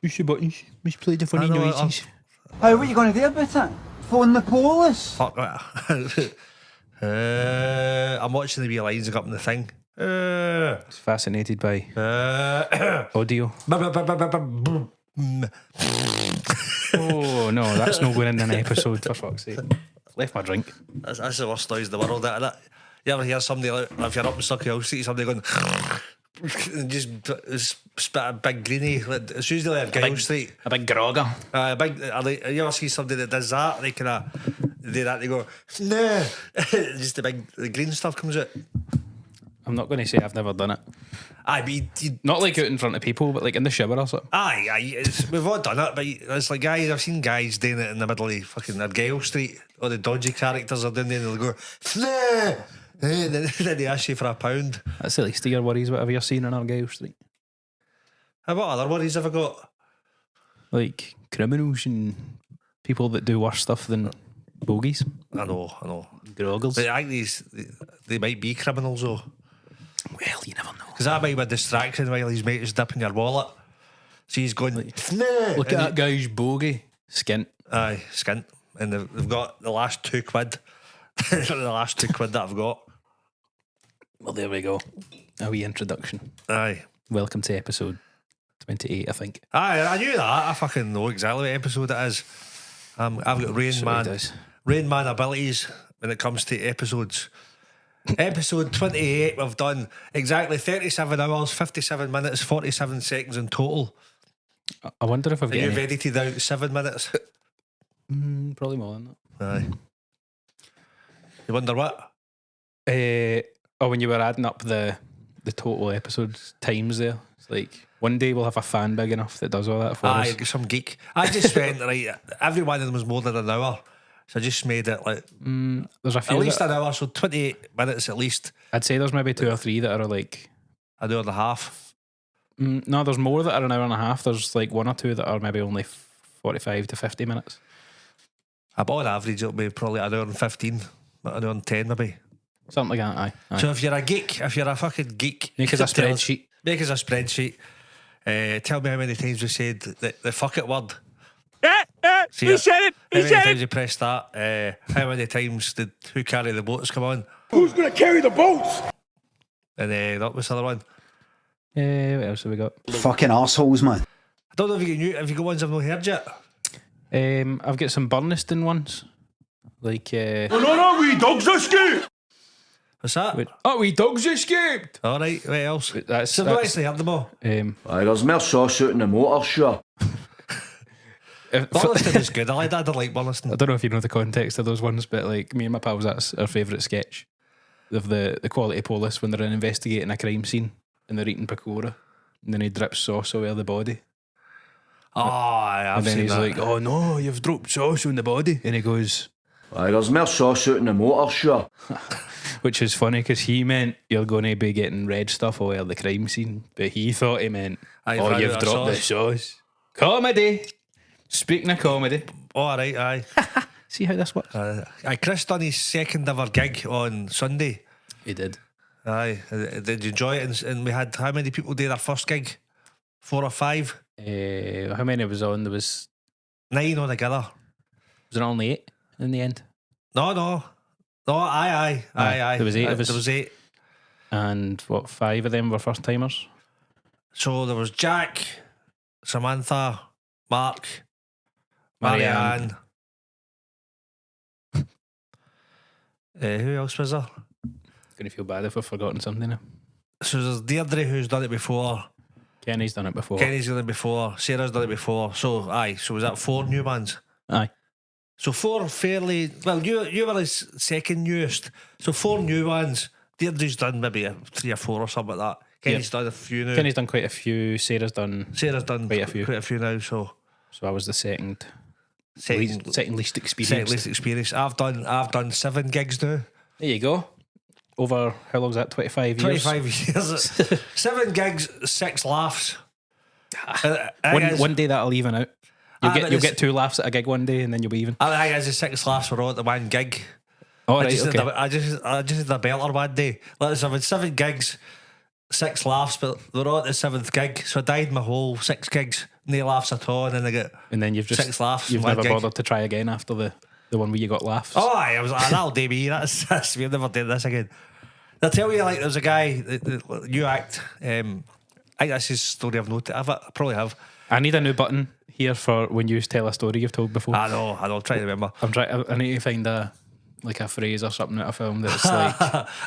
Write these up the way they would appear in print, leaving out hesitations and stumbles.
Push the buttons. Must play the funny noises. Hey, what are you going to do about it? Phone the police? Fuck that. I'm watching the wee lines up in the thing. It's fascinated by audio. Oh no, that's not going in an episode, for fuck's sake. Left my drink. That's the worst noise in the world, isn't it? You ever hear somebody, like, if you're up in Sucky Street, somebody going and just spit a big greenie? It's usually a Guile Street. A big grogger. You ever see somebody that does that? They kind of do that, they go, no. Just the green stuff comes out. I'm not going to say I've never done it. Aye, but not like out in front of people, but like in the shower or something. Aye, we've all done it, but it's like guys, I've seen guys doing it in the middle of fucking Argyle Street. All the dodgy characters are doing there and they'll go, nah. And then they ask you for £1. That's the least of your worries, whatever you're seeing in Argyle Street. What other worries have I got? Like criminals and people that do worse stuff than bogies. I know. Groggles. But I think they might be criminals though. Well, you never know. Because that might be a distraction while his mate is dipping your wallet. So he's going, nah. Look at that guy's bogey. Skint. Aye, skint. And they've got the last £2. The last £2 that I've got. Well, there we go. A wee introduction. Aye. Welcome to episode 28, I think. Aye, I knew that. I fucking know exactly what episode it is. I've got Rain Man abilities when it comes to episodes. Episode 28, we've done exactly 37 hours, 57 minutes, 47 seconds in total. I wonder if I've got. Are you ready to down to 7 minutes? Probably more than that. Aye. You wonder what? When you were adding up the total episodes times there, it's like one day we'll have a fan big enough that does all that for us. Aye, some geek. I just spent, right, every one of them was more than an hour. So I just made it like there's a few at least an hour, so 28 minutes at least. I'd say there's maybe 2 or 3 that are like an hour and a half. No, there's more that are an hour and a half. There's like 1 or 2 that are maybe only 45 to 50 minutes. On average, it'll be probably an hour and 15, an hour and 10 maybe. Something like that, aye. So if you're a geek, if you're a fucking geek, make us a spreadsheet. Make us a spreadsheet. Tell me how many times we said the fuck it word. He said it. How many times you pressed that? How many times did Who Carry the Boats come on? Who's going to carry the boats? And that was the other one. What else have we got? Fucking arseholes, man. I don't know if you got ones I've not heard yet. I've got some Burniston ones. Like No, we dogs escaped. What's that? We dogs escaped. Alright, what else? That's I've not actually heard them all. There's more sauce out in the motor, sure. Burniston is good. I don't like Burniston. I don't know if you know the context of those ones, but like me and my pals, that's our favourite sketch of the quality police when they're investigating a crime scene and they're eating pakora and then he drips sauce all over the body. Oh, I've and then seen he's that. like, oh no, you've dropped sauce on the body. And he goes, There's more sauce out in the motor, sure. which is funny because he meant you're going to be getting red stuff all over the crime scene, but he thought he meant, you've dropped the sauce. Comedy. Speaking of comedy. Alright, aye. See how this works? Kris done his second ever gig on Sunday. He did. Aye. Did you enjoy it? And we had how many people do their first gig? 4 or 5? How many was on? There was 9 altogether. Was it only 8 in the end? No, aye. There was 8 of us. There was 8. And what, 5 of them were first timers? So there was Jack, Samantha, Mark, Marianne. Who else was there? Gonna feel bad if I've forgotten something now. So there's Deirdre, who's done it before. Kenny's done it before. Kenny's done it before. Sarah's done it before. So aye. So was that 4 new bands? Aye. So 4 fairly well. You were his second newest. So 4 new ones. Deirdre's done maybe 3 or 4 or something like that. Kenny's done a few now. Kenny's done quite a few. Sarah's done quite a few now. So I was the second least experienced. Second least experienced. I've done 7 gigs now. There you go. Over how long's that? 25 years. 25 years. 7 gigs, 6 laughs. One day that'll even out. You'll get 2 laughs at a gig one day, and then you'll be even. I think the 6 laughs were all at the one gig. Oh, I right, just okay. I just did a belter one day. Like, so I've had 7 gigs. 6 laughs, but they're on the 7th gig, so I died my whole 6 gigs, no laughs at all, and then I get you've just 6 laughs. You've in one never gig. bothered to try again after the one where you got laughs. Oh, I was like, that'll do me. That's we've never done this again. I tell you, like, there's a guy, the new act. I think that's his story. I've noted. I probably have. I need a new button here for when you tell a story you've told before. I know. I'm trying to remember. I need to find a phrase or something out of film that's like.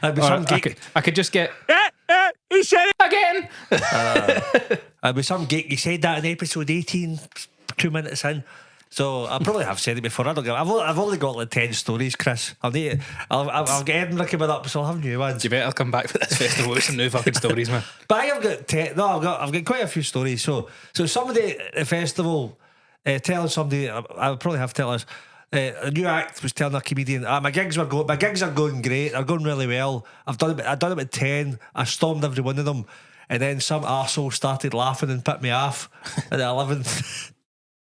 I'd be some geek. I could just get. He said it again. I'd be some geek. You said that in episode 18, 2 minutes in. So I probably have said it before. I don't give. I've only got like 10 stories, Chris. I'll get Edinburgh coming up, so I'll have new ones. You better come back for this festival with some new fucking stories, man. But I've got 10. No, I've got quite a few stories. So somebody at the festival telling somebody, I'll probably have to tell us. A new act was telling a comedian, my gigs are going great. They're going really well. I've done about 10. I stormed every one of them, and then some arsehole started laughing and put me off at the 11th.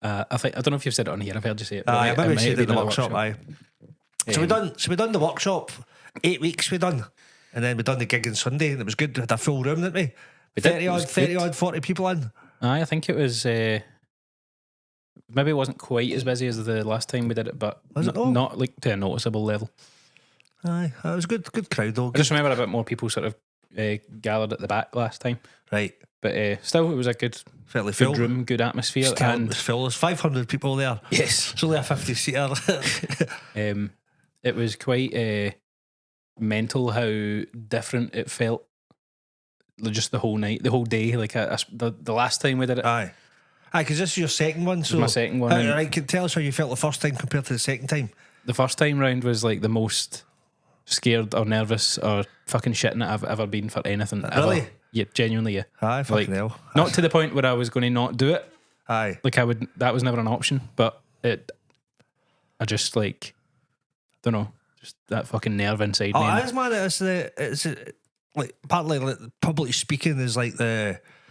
I don't know if you've said it on here. I've heard you say it. I maybe might said have it in been the at workshop. Aye. So we done the workshop. 8 weeks we done, and then we done the gig on Sunday, and it was good. We had a full room, didn't we? 30 odd 40 people in. Aye, I think it was. Maybe it wasn't quite as busy as the last time we did it, but not like to a noticeable level. Aye, it was good crowd though. I just remember a bit more people sort of gathered at the back last time. Right. But still, it was a fairly full room, good atmosphere. Still, and it was full. There's 500 people there. Yes. It's only a 50-seater. It was quite mental how different it felt. Just the whole night, the whole day. Like the last time we did it. Aye, because this is your second one. So my second one. Right, can tell us how you felt the first time compared to the second time. The first time round was like the most scared or nervous or fucking shitting that I've ever been for anything. Really? Ever. Yeah, genuinely, yeah. Aye, fucking hell. Not to the point where I was going to not do it. Aye. Like that was never an option, but I just like, don't know, just that fucking nerve inside me. Oh, it is, man. It's like partly like public speaking is like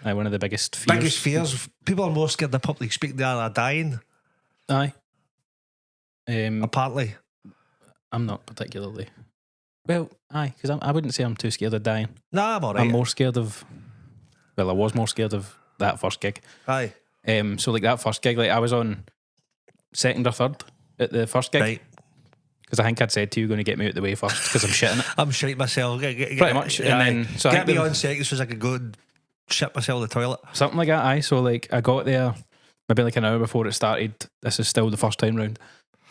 one of the biggest fears. People are more scared of public speaking than are dying. Aye. Apparently. I'm not particularly. Well, aye, because I wouldn't say I'm too scared of dying. Nah, I'm alright. I'm more scared of. Well, I was more scared of that first gig. Aye. So like that first gig, like I was on second or third at the first gig. Right. Because I think I'd said to you, going to get me out the way first because I'm shitting it. I'm shitting myself. Pretty much. And then so get me on second so I could go and shit myself in the toilet. Something like that, aye. So like I got there maybe like an hour before it started. This is still the first time round.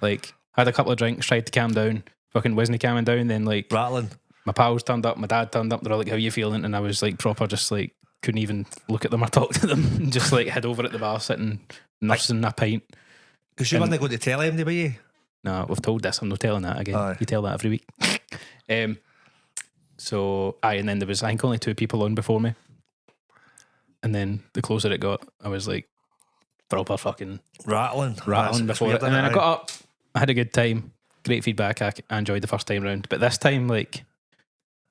Like had a couple of drinks, tried to calm down. Fucking wasn't calming down. Then like rattling. My pals turned up, my dad turned up. They're all like, "How you feeling?" And I was like proper, just like couldn't even look at them or talk to them. Just like head over at the bar, sitting nursing a pint. Because you weren't going to tell him, were you? No, we've told this. I'm not telling that again. Aye. You tell that every week. So and then there was I think only 2 people on before me. And then the closer it got, I was like proper fucking rattling before it. And then I got up, I had a good time, great feedback. I enjoyed the first time round, but this time, like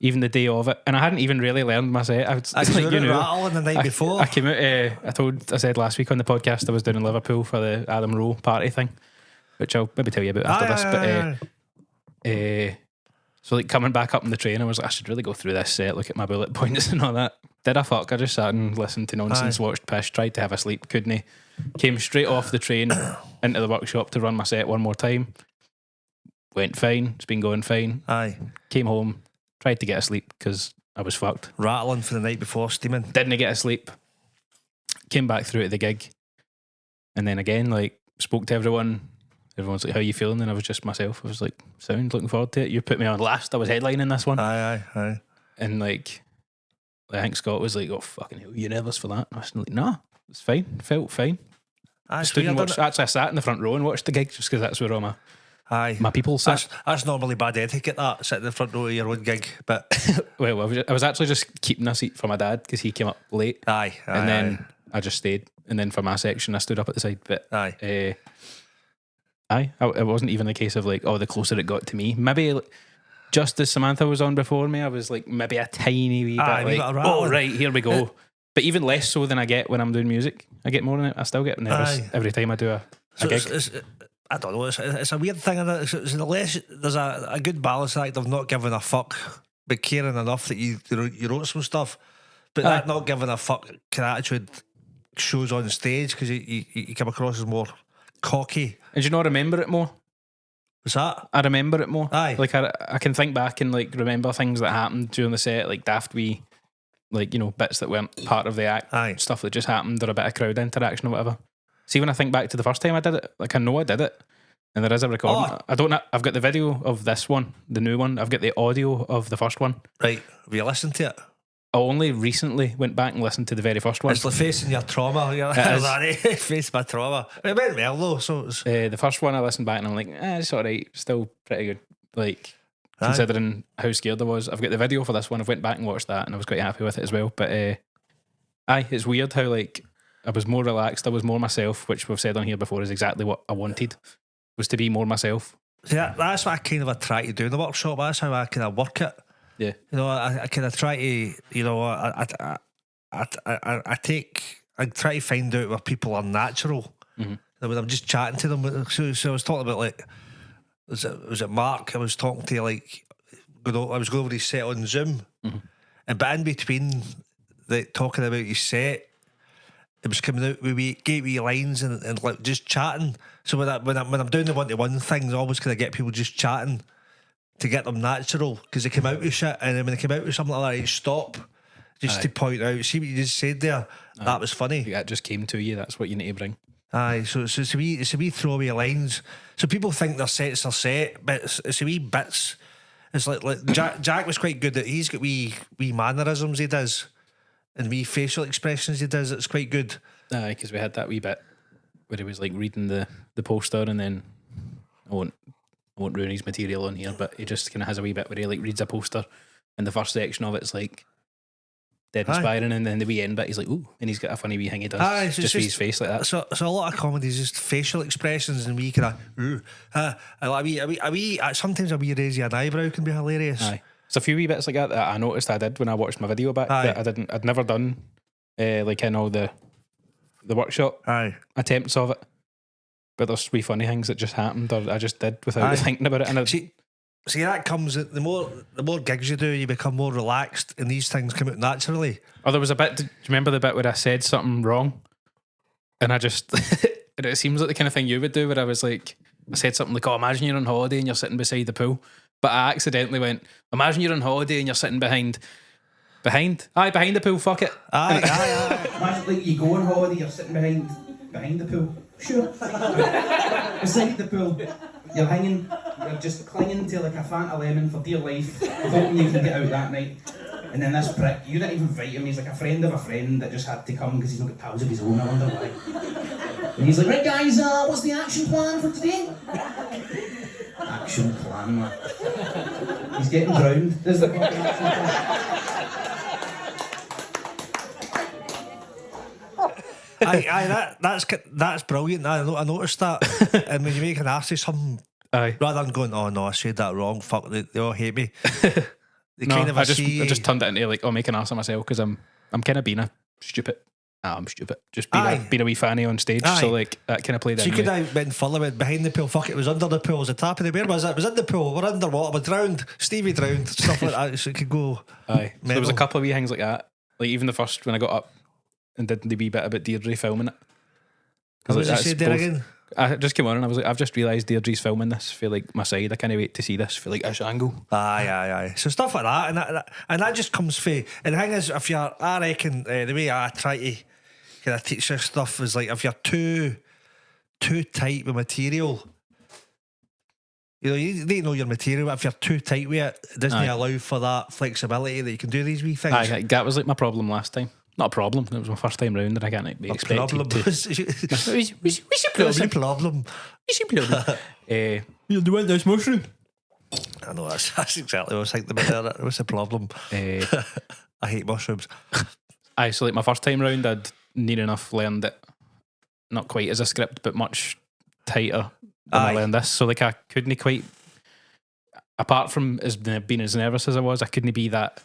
even the day of it, and I hadn't even really learned my set. I was like, rattling the night before. I came out. I said last week on the podcast I was down in Liverpool for the Adam Rowe party thing, which I'll maybe tell you about after this. So like coming back up on the train, I was like, I should really go through this set, look at my bullet points and all that. Did I fuck? I just sat and listened to nonsense, watched piss, tried to have a sleep, couldn't. Came straight off the train into the workshop to run my set one more time. Went fine. It's been going fine. Aye. Came home, tried to get asleep because I was fucked. Rattling for the night before, steaming. Didn't get asleep. Came back through to the gig. And then again, like, spoke to everyone. Everyone's like, how you feeling? And I was just myself. I was like, sound, looking forward to it. You put me on last. I was headlining this one. Aye. And like, I think Scott was like, oh, fucking hell, you nervous for that? And I was like, nah, it's fine. Felt fine. Actually, I sat in the front row and watched the gig just because that's where all my people sat. That's normally bad etiquette, that, sitting in the front row of your own gig. But well, I was actually just keeping a seat for my dad because he came up late. And then I just stayed. And then for my section, I stood up at the side. But it wasn't even the case of like, oh, the closer it got to me. Maybe like, just as Samantha was on before me, I was like maybe a tiny wee bit like, oh, right, here we go. But even less so than I get when I'm doing music. I get more in it. I still get nervous every time I do a gig. I don't know. It's a weird thing. There's a good balance act of not giving a fuck, but caring enough that you wrote some stuff. But that not giving a fuck kind of attitude shows on stage because you come across as more cocky. And do you not remember it more? What's that? I remember it more. Aye. Like I can think back and like remember things that happened during the set, like daft wee, like, you know, bits that weren't part of the act. Aye. Stuff that just happened or a bit of crowd interaction or whatever. See, when I think back to the first time I did it, like I know I did it. And there is a recording. I've got the video of this one, the new one. I've got the audio of the first one. Right. Have you listened to it? I only recently went back and listened to the very first one. It's like facing your trauma. Face my trauma. It went well though. So it was... the first one I listened back and I'm like, it's alright, still pretty good. Like, considering how scared I was. I've got the video for this one. I've went back and watched that and I was quite happy with it as well. But it's weird how like I was more relaxed, I was more myself, which we've said on here before is exactly what I wanted, was to be more myself. Yeah, that's what I kind of try to do in the workshop. That's how I kind of work it. Yeah, you know, I kind of try to, you know, I try to find out where people are natural. Mm-hmm. When I'm just chatting to them. So I was talking about like, was it Mark? I was talking to like, I was going over his set on Zoom, and but in between the talking about his set, it was coming out with wee lines and like just chatting. So when I'm doing the 1-to-1 things, I always kind of get people just chatting to get them natural, because they come out with shit, and then when they come out with something like that, you stop just to point out, see what you just said there. That was funny. That just came to you. That's what you need to bring. Aye, so it's a wee throwaway lines. So people think their sets are set, but it's a wee bits. It's like Jack was quite good at. He's got wee mannerisms he does, and wee facial expressions he does. It's quite good. Aye, because we had that wee bit where he was like reading the poster, and then I won't ruin his material on here, but he just kind of has a wee bit where he like reads a poster, and the first section of it's like dead inspiring, and then the wee end bit he's like, ooh, and he's got a funny wee thing he does, so just with his face like that. So a lot of comedy is just facial expressions and wee kind of ooh, a wee sometimes a wee raise of an eyebrow can be hilarious. Aye, there's a few wee bits like that I noticed I did when I watched my video back that I'd never done, like in all the workshop attempts of it. But there's wee funny things that just happened, or I just did without thinking about it. And see, that comes the more gigs you do, you become more relaxed, and these things come out naturally. Or there was a bit. Do you remember the bit where I said something wrong, and I just and it seems like the kind of thing you would do, where I was like, I said something like, "Oh, imagine you're on holiday and you're sitting beside the pool," but I accidentally went, "Imagine you're on holiday and you're sitting behind the pool. Fuck it." Imagine like you go on holiday, you're sitting behind the pool. Sure. Beside the pool, you're just clinging to like a Fanta lemon for dear life, hoping you can get out that night. And then this prick, you didn't even invite him, he's like a friend of a friend that just had to come because he's not got pals of his own, I wonder why. And he's like, right guys, what's the action plan for today? Action plan, man. He's getting drowned. There's the fucking action plan. That's brilliant. I noticed that. And when you make an arse of something, rather than going, oh no, I said that wrong, fuck, they all hate me. I just turned it into like, oh, make an arse of myself, because I'm kind of being a stupid. I'm stupid. Just being a wee fanny on stage. So like that kind of played in. So you could have been full of it behind the pool. Fuck, it was under the pool. It was the top of the where was it? It was in the pool. We're underwater. We're drowned. Stevie drowned. Stuff like that. So it could go. So there was a couple of wee things like that. Like even the first when I got up and did the wee bit about Deirdre filming it. What did you say there again? I just came on and I was like, I've just realised Deirdre's filming this for like my side. I can't wait to see this for like this angle. Aye. So stuff like that, and that just comes for. And the thing is, if you're, I reckon the way I try to kind of teach this stuff is like if you're too tight with material. You know, you need to know your material, but if you're too tight with it, it doesn't allow for that flexibility that you can do these wee things. Aye, that was like my problem last time. Not a problem. It was my first time round, and I can't be expected to. What's your problem? You want this mushroom? I know that's exactly what I was thinking about there. What's the problem? I hate mushrooms. Aye, so like my first time round, I'd near enough learned it, not quite as a script, but much tighter than I learned this. So like I couldn't quite, apart from being as nervous as I was, I couldn't be that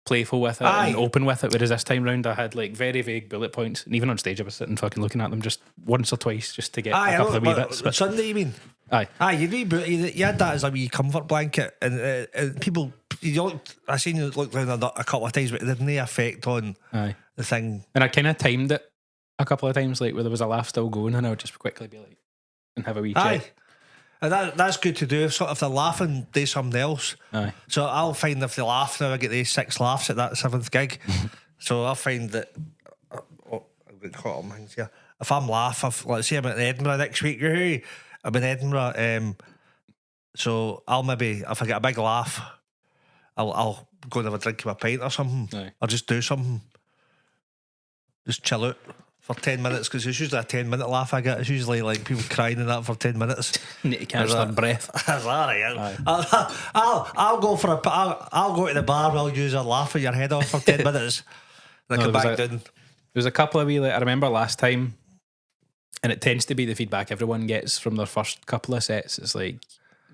playful with it and open with it. Whereas this time round, I had like very vague bullet points, and even on stage, I was sitting fucking looking at them just once or twice just to get a couple of wee bits. But Sunday, you mean? Aye, you had that as a wee comfort blanket, and people I seen you look around a couple of times, but it didn't affect on Aye. the thing. And I kind of timed it a couple of times, like where there was a laugh still going, and I would just quickly be like, and have a wee Aye. check. And that's good to do. If they're laughing, do something else. Aye. So I'll find if they laugh now, I get these 6 laughs at that 7th gig. So I'll find that. I've got caught on things here. If I'm let's say I'm in Edinburgh next week. I'm in Edinburgh. So I'll maybe, if I get a big laugh, I'll go and have a drink of a pint or something. Aye. I'll just do something. Just chill out for 10 minutes, because it's usually a 10-minute laugh I get. It's usually like people crying and that for 10 minutes. Need to catch their breath. That's alright. I'll go for I'll go to the bar while you laugh at your head off for 10 minutes. Then come back down. There was a couple of wee, like, I remember last time, and it tends to be the feedback everyone gets from their first couple of sets. It's like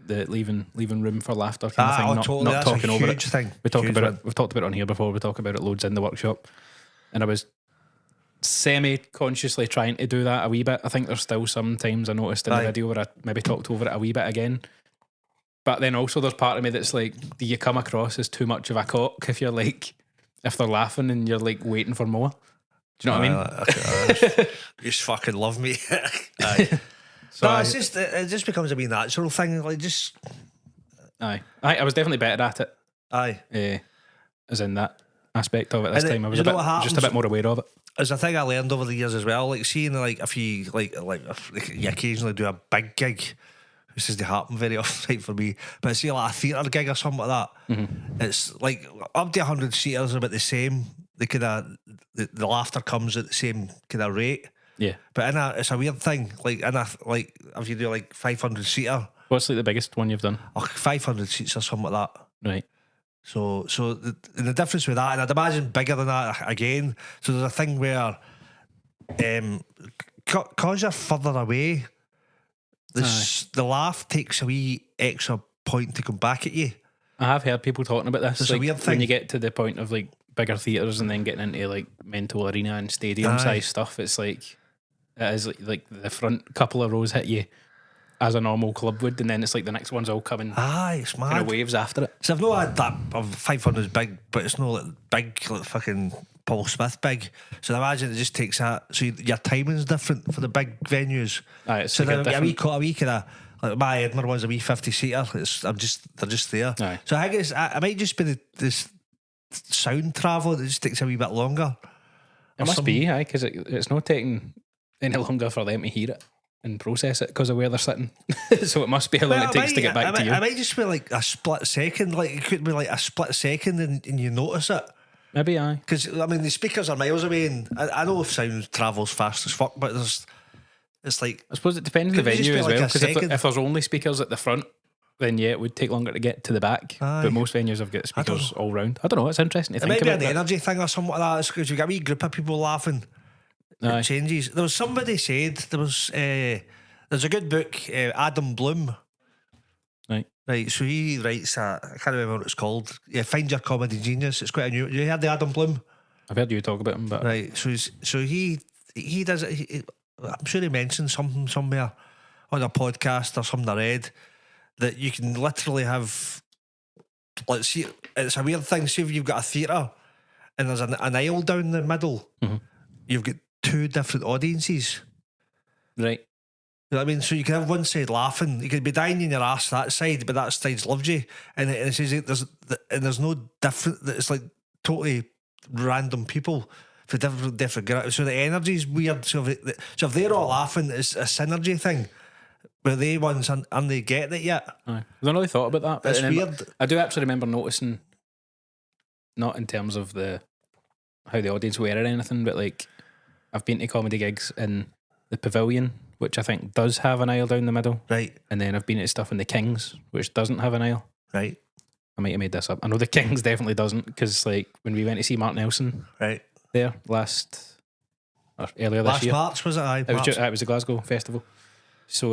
the leaving room for laughter kind of thing, totally. not That's talking a over huge it. thing. We talk Huge about one. it. We've talked about it on here before. We talk about it loads in the workshop, and I was semi-consciously trying to do that a wee bit. I think there's still some times I noticed in the video where I maybe talked over it a wee bit again. But then also there's part of me that's like, do you come across as too much of a cock if you're like, if they're laughing and you're like waiting for more? Do you know what I mean? You just fucking love me. Aye. So No, it just becomes a wee natural thing. Like just I was definitely better at it. aye. As in that aspect of it this And time. I was you a know bit, what happens? just a bit more aware of it. It's a thing I learned over the years as well. Like seeing like if you if you occasionally do a big gig, which doesn't happen very often for me, but see like a theatre gig or something like that, it's like up to 100 seaters are about the same. They kind of the laughter comes at the same kind of rate. Yeah. But it's a weird thing. Like if you do like 500 seater, What's like the biggest one you've done? 500 seats or something like that. Right. So the difference with that, and I'd imagine bigger than that again. So there's a thing where, cause you're further away, the laugh takes a wee extra point to come back at you. I have heard people talking about this. It's like, a weird when thing. you get to the point of like bigger theatres and then getting into like mental arena and stadium size stuff, it's like it is like the front couple of rows hit you as a normal club would, and then it's like the next one's all coming Aye, it's mad. kind of waves after it. So I've not had that. 500 is big, but it's not like big, like fucking Paul Smith big. So I imagine it just takes that. So your timing's different for the big venues. Aye, it's So like then a wee kind of like my Edinburgh one's a wee 50 seater. They're just there. Aye. So I guess I might just be this sound travel that just takes a wee bit longer. It must be, aye, because it's not taking any longer for them to hear it and process it because of where they're sitting. So it must be how long it takes to get back to you. I might just be like a split second. Like it could be like a split second and you notice it. Maybe, aye. Because I mean the speakers are miles away, and I know if sound travels fast as fuck, but it's like I suppose it depends on the Could it just venue be as like well. a Because second? if there's only speakers at the front, then yeah, it would take longer to get to the back. Aye. But most venues have got speakers all round. I don't know. It's interesting to it think might be about. an That. energy thing or something like that. It's because you get a wee group of people laughing. Aye. It changes. There was somebody said there's a good book, Adam Bloom. Right, so he writes I can't remember what it's called. Yeah, Find Your Comedy Genius. It's quite a new. You heard the Adam Bloom? I've heard you talk about him, but Right, so he does it. I'm sure he mentioned something somewhere on a podcast or something I read that you can literally have. Let's see, it's a weird thing. See if you've got a theatre and there's an aisle down the middle, you've got two different audiences. right. You know what I mean? So you can have one side laughing, you could be dying in your ass that side, but that side's loves you, and it says there's no different. It's like totally random people for different. So the energy's weird. So if they're all laughing, it's a synergy thing. Where they ones aren't they getting it yet? Aye. I've not really thought about that. But It's then weird. I do actually remember noticing, not in terms of how the audience were or anything, but like I've been to comedy gigs in the Pavilion, which I think does have an aisle down the middle, Right, and then I've been to stuff in the Kings, which doesn't have an aisle. right, I might have made this up. I know the Kings definitely doesn't, because like when we went to see Mark Nelson right. there earlier this Last year, March was it? Aye, it March. was the Glasgow festival. So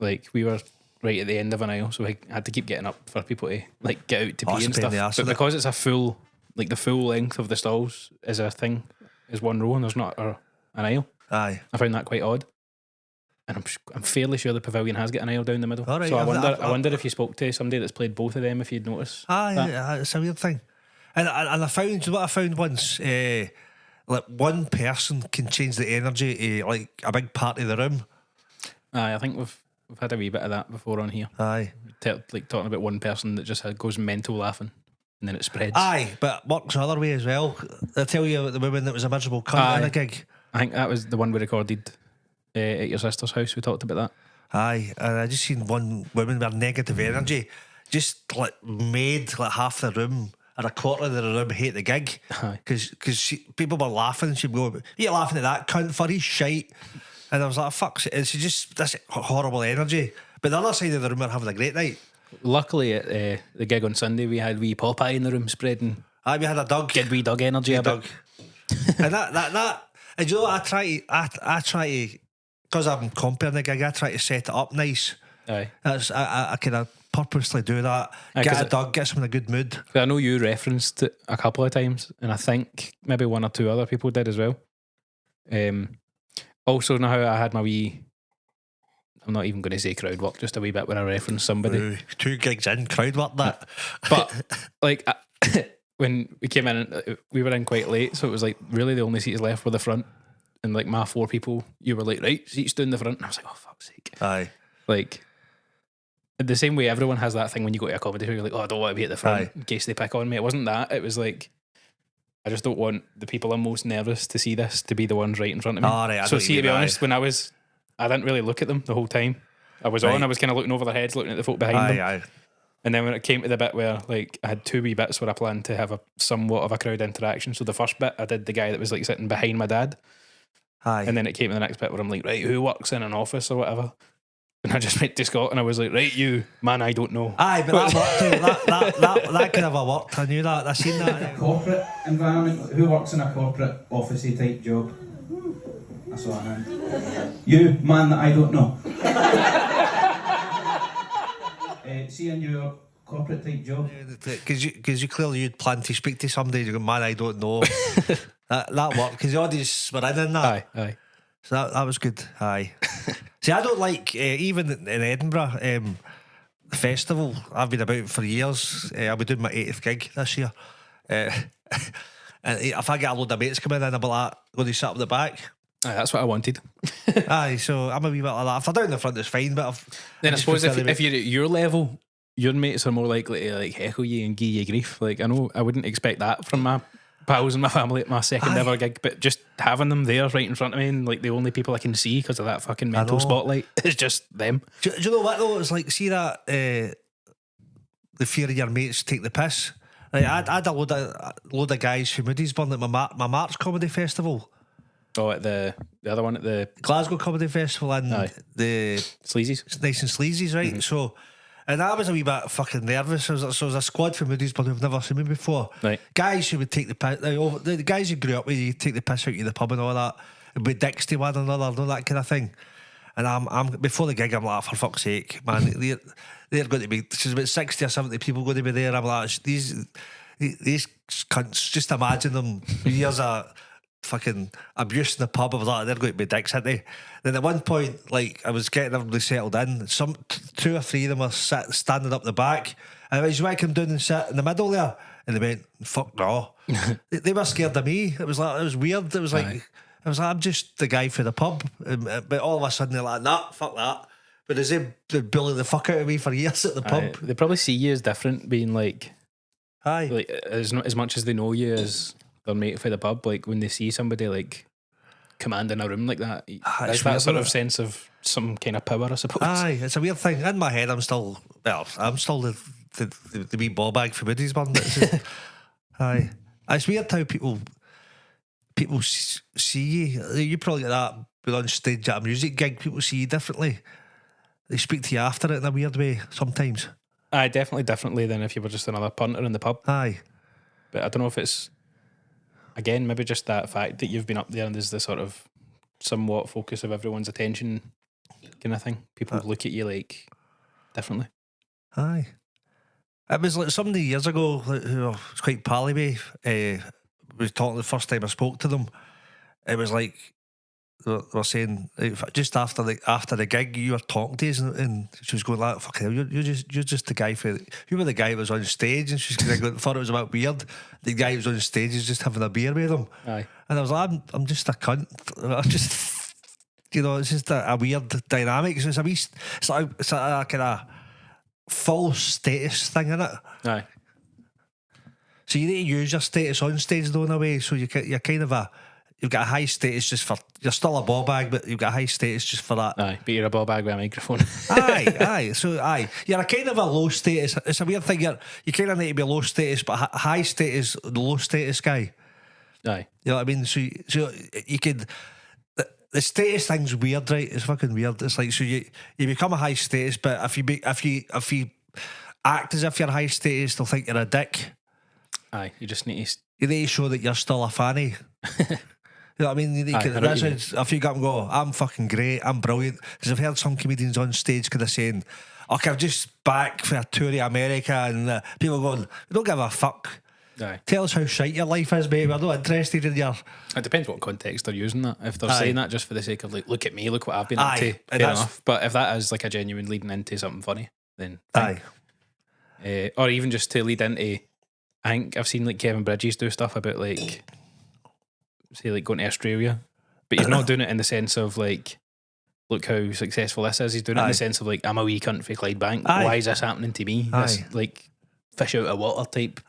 like we were right at the end of an aisle, so I had to keep getting up for people to like get out to Oh, pee it's and a pain in stuff. the arse, But isn't it? because it's a full, like the full length of the stalls is a thing, is one row, and there's not an aisle. Aye. I found that quite odd. and I'm fairly sure the pavilion has got an aisle down the middle. All right, So I've- I wonder if you spoke to somebody that's played both of them, if you'd notice. Aye, it's a weird thing. And I found, you know what I found once? Like one person can change the energy of like a big part of the room. Aye, I think we've had a wee bit of that before on here. Aye. Like talking about one person that just goes mental laughing and then it spreads. Aye, but it works the other way as well. They tell you about the woman that was a miserable cunt in a gig. I think that was the one we recorded at your sister's house. We talked about that. Aye, and I just seen one woman with negative energy just like made like half the room or a quarter of the room hate the gig. Aye. Because people were laughing. She'd go, "You're laughing at that cunt for his shite." And I was like, "Fuck!" And she just this horrible energy. But the other side of the room were having a great night. Luckily, at the gig on Sunday, we had wee Popeye in the room spreading. Aye, we had a dog. Good wee dog energy Wee a dog. bit. And that. And you know what? I try to, because I'm comparing the gig, I try to set it up nice. Aye. I kind of purposely do that. Aye, Get 'cause a dog, get someone in a good mood. I know you referenced it a couple of times, and I think maybe one or two other people did as well. Also, know how I had my wee, I'm not even going to say crowd work, just a wee bit when I referenced somebody. Ooh, 2 gigs in, crowd work that. But like when we came in, we were in quite late, so it was like really the only seats left were the front, and like my 4 people, you were like, right, seats down the front, and I was like, oh fuck's sake. Aye. Like the same way everyone has that thing when you go to a comedy show, you're like, oh, I don't want to be at the front Aye. in case they pick on me. It wasn't that. It was like, I just don't want the people I'm most nervous to see this to be the ones right in front of me. Oh, right, I know so what you see, to be mean, honest, when I didn't really look at them the whole time. I was on, I was kind of looking over their heads, looking at the folk behind them. Aye. And then when it came to the bit where like I had 2 wee bits where I planned to have a somewhat of a crowd interaction. So the first bit I did the guy that was like sitting behind my dad. Aye. And then it came to the next bit where I'm like, right, who works in an office or whatever? And I just went to Scott and I was like, right, you, man, I don't know. Aye, but that worked too. That could have worked. I knew that. I seen that. Corporate environment. Who works in a corporate officey type job? I saw a hand. You, man that I don't know. See in your corporate type job. Because you clearly you'd planned to speak to somebody. You go, man, I don't know. that worked because the audience were in that. Aye. So that was good. Aye. See, I don't like even in Edinburgh the festival. I've been about for years. I'll be doing my 80th gig this year. And if I get a load of mates coming in, I'll be like, going to sit up the back. Aye, that's what I wanted. Aye, so I'm a wee bit like that. If they're down the front, it's fine. But Then I suppose if you're at your level, your mates are more likely to like heckle you and give you grief. Like I know I wouldn't expect that from my pals and my family at my second ever gig, but just having them there right in front of me and like the only people I can see because of that fucking mental spotlight is just them. Do you know what though? It's like, see that the fear of your mates take the piss. Like, I had a load of guys from Moody'sburn at my March Comedy Festival. Oh, at the other one at the Glasgow Comedy Festival and the Sleazies. It's Nice and Sleazy's, right? Mm-hmm. So, and I was a wee bit fucking nervous. So there was a squad from Moody'sburn who've never seen me before. Right. Guys who would take the piss, the guys who grew up with you take the piss out of the pub and all that, and be dicks to one another, and all that kind of thing. And I'm before the gig, I'm like, for fuck's sake, man, they're going to be. There's about 60 or 70 people going to be there. I'm like, these cunts. Just imagine them years of fucking abuse in the pub. I was like, they're going to be dicks, aren't they? Then at one point, like, I was getting everybody settled in. Some 2 or 3 of them were standing up the back. And I was like, come down and sit in the middle there. And they went, fuck no. they were scared of me. It was weird. It was like, I'm just the guy for the pub. But all of a sudden they're like, nah, fuck that. But as they bully the fuck out of me for years at the pub. They probably see you as different, being like, Aye. as much as they know you as their mate for the pub. Like when they see somebody like commanding a room like that, it's that sort of sense of some kind of power, I suppose. Aye, it's a weird thing. In my head, I'm still the wee ball bag for Moody'sburn. Aye, it's weird how people see you. You probably get that, but on stage at a music gig, people see you differently. They speak to you after it in a weird way sometimes. Aye, definitely differently than if you were just another punter in the pub. Aye, but I don't know if it's, again, maybe just that fact that you've been up there and there's the sort of somewhat focus of everyone's attention kind of thing. People look at you like differently. Aye. It was like somebody years ago who I was quite pally with, was talking the first time I spoke to them. It was like, they were saying just after the gig you were talking to us, and she was going like, "Fuck hell, you're just the guy you were the guy who was on stage," and she's thought it was a bit weird. The guy who was on stage is just having a beer with him. Aye. And I was like, I'm just a cunt. I'm just, it's just a weird dynamic. So it's a kind of false status thing, isn't it? Aye. So you need to use your status on stage though in a way. So you're kind of you've got a high status just for, you're still a ball bag, but you've got a high status just for that. Aye, but you're a ball bag with a microphone. aye. So you're a kind of a low status. It's a weird thing. You kind of need to be low status, but high status, the low status guy. Aye. You know what I mean? So you could. The status thing's weird, right? It's fucking weird. It's like, so you become a high status, but if you act as if you're high status, they'll think you're a dick. Aye, you just need to. You need to show that you're still a fanny. You know what I mean? If you go up and go, I'm fucking great, I'm brilliant. Because I've heard some comedians on stage kind of saying, "Okay, I'm just back for a tour of America," and people going, "We don't give a fuck. Aye. Tell us how shite your life is, babe. We're not interested in your." It depends what context they're using that. If they're saying that just for the sake of like, look at me, look what I've been up to, fair enough. But if that is like a genuine leading into something funny, then aye. Or even just to lead into, I think I've seen like Kevin Bridges do stuff about like, say like going to Australia, but he's not doing it in the sense of like, look how successful this is. He's doing it in the sense of like, I'm a wee cunt for Clydebank. Why is this happening to me? This like fish out of water type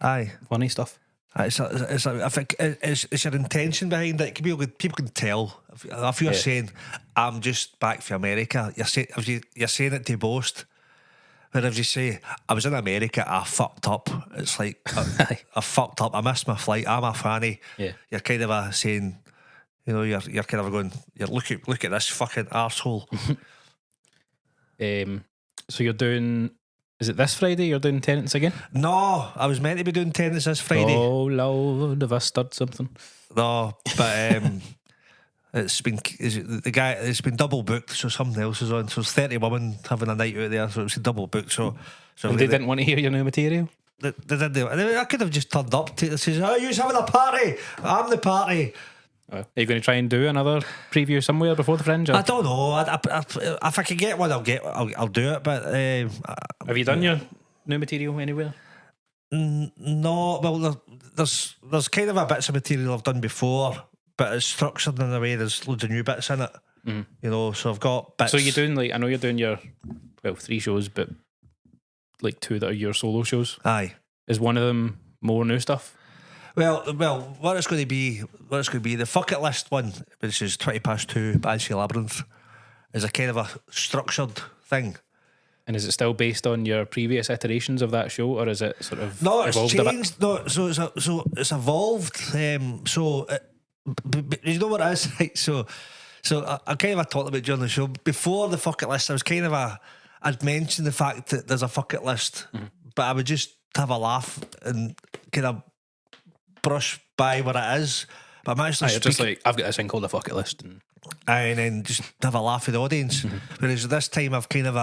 funny stuff. I think it's your intention behind it. People can tell if you're saying, "I'm just back from America," you're saying it to boast. But if you say, "I was in America, I fucked up," it's like, I fucked up, I missed my flight, I'm a fanny. Yeah. You're kind of saying, you're kind of going, look at this fucking arsehole. So you're doing, is it this Friday you're doing Tenants again? No, I was meant to be doing Tenants this Friday. Oh Lord, have I stirred something? No, but it's been double booked, so something else is on. So it's 30 women having a night out there, so it's double booked. So and they didn't want to hear your new material? They didn't. I could have just turned up to it. Says, "Oh, you're having a party. I'm the party." Are you going to try and do another preview somewhere before the Fringe? Or? I don't know. If I can get one, I'll do it. But have you done your new material anywhere? No. Well, there's kind of a bits of material I've done before, but it's structured in a way there's loads of new bits in it. So I've got bits. So you're doing like, I know you're doing your 3 shows, but like 2 that are your solo shows. Aye. Is one of them more new stuff? Well, what it's going to be, the Fuck It List one, which is 2:20 Banshee Labyrinth, is a kind of a structured thing. And is it still based on your previous iterations of that show, or is it sort of evolved changed? No, so it's evolved. But you know what it is, right? So I kind of talked about during the show before the Fuck It List. I was kind of I'd mentioned the fact that there's a Fuck It List, but I would just have a laugh and kind of brush by what it is. But I'm actually just like, I've got this thing called a Fuck It List, and then just have a laugh with the audience. Whereas this time I've kind of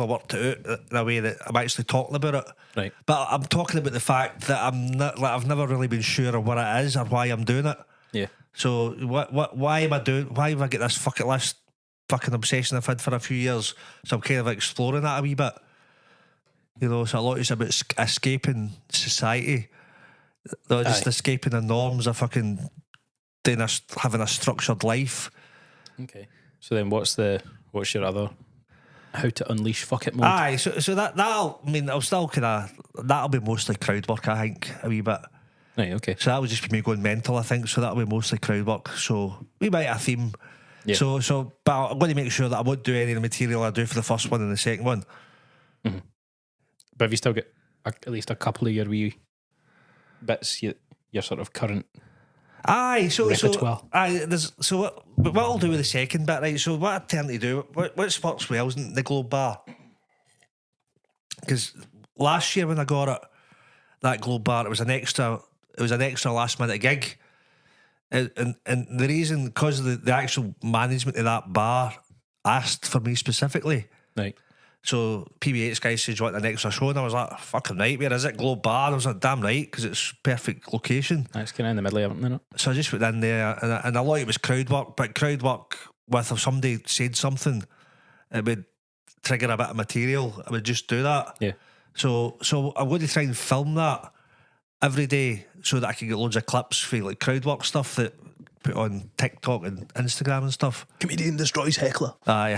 worked it out in a way that I'm actually talking about it. Right. But I'm talking about the fact that I've never really been sure of what it is or why I'm doing it. Yeah. So why have I got this Fuck It List fucking obsession I've had for a few years? So I'm kind of exploring that a wee bit. So a lot is about escaping society. Not just escaping the norms of fucking having a structured life. Okay. So then what's your other how to unleash fuck it mode? Aye, so that'll be mostly crowd work, I think, a wee bit. Right, okay. So that would just be me going mental, I think. So that'll be mostly crowd work. So we might have a theme. Yeah. So but I'm going to make sure that I won't do any of the material I do for the first one and the second one. Mm-hmm. But have you still got at least a couple of your wee bits, your sort of current repertoire? What I'll do with the second bit, right? So what I tend to do, what works well is the Globe Bar. Because last year when I got it, that Globe Bar, it was an extra last minute gig. And the reason, because of the actual management of that bar asked for me specifically. Right. So PB8's guy said, "You want an extra show?" And I was like, "Fucking right, where is it? Globe Bar." I was like, "Damn right," because it's perfect location. It's kind of in the middle of everything, isn't it? So I just went in there, and a lot of it was crowd work, but crowd work with, if somebody said something, it would trigger a bit of material. I would just do that. Yeah. So I'm going to try and film that every day so that I can get loads of clips for like crowd work stuff that put on TikTok and Instagram and stuff. Comedian destroys heckler. Aye.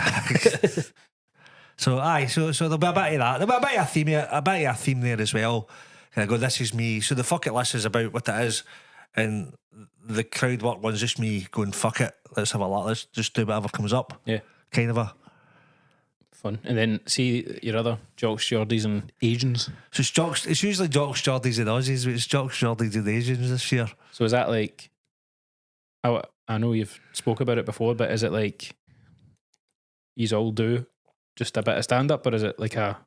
So there'll be a bit of that. There'll be a bit of a theme there as well. And I go, this is me. So the fuck it list is about what it is, and the crowd work one's just me going, fuck it, let's have a lot. Let's just do whatever comes up. Yeah. Kind of a fun. And then see your other jocks, Geordies and Asians. So it's usually jocks, Geordies and Aussies, but it's jocks, Geordies and Asians this year. So is that like, I know you've spoke about it before, but is it like yous all do just a bit of stand up, or is it like are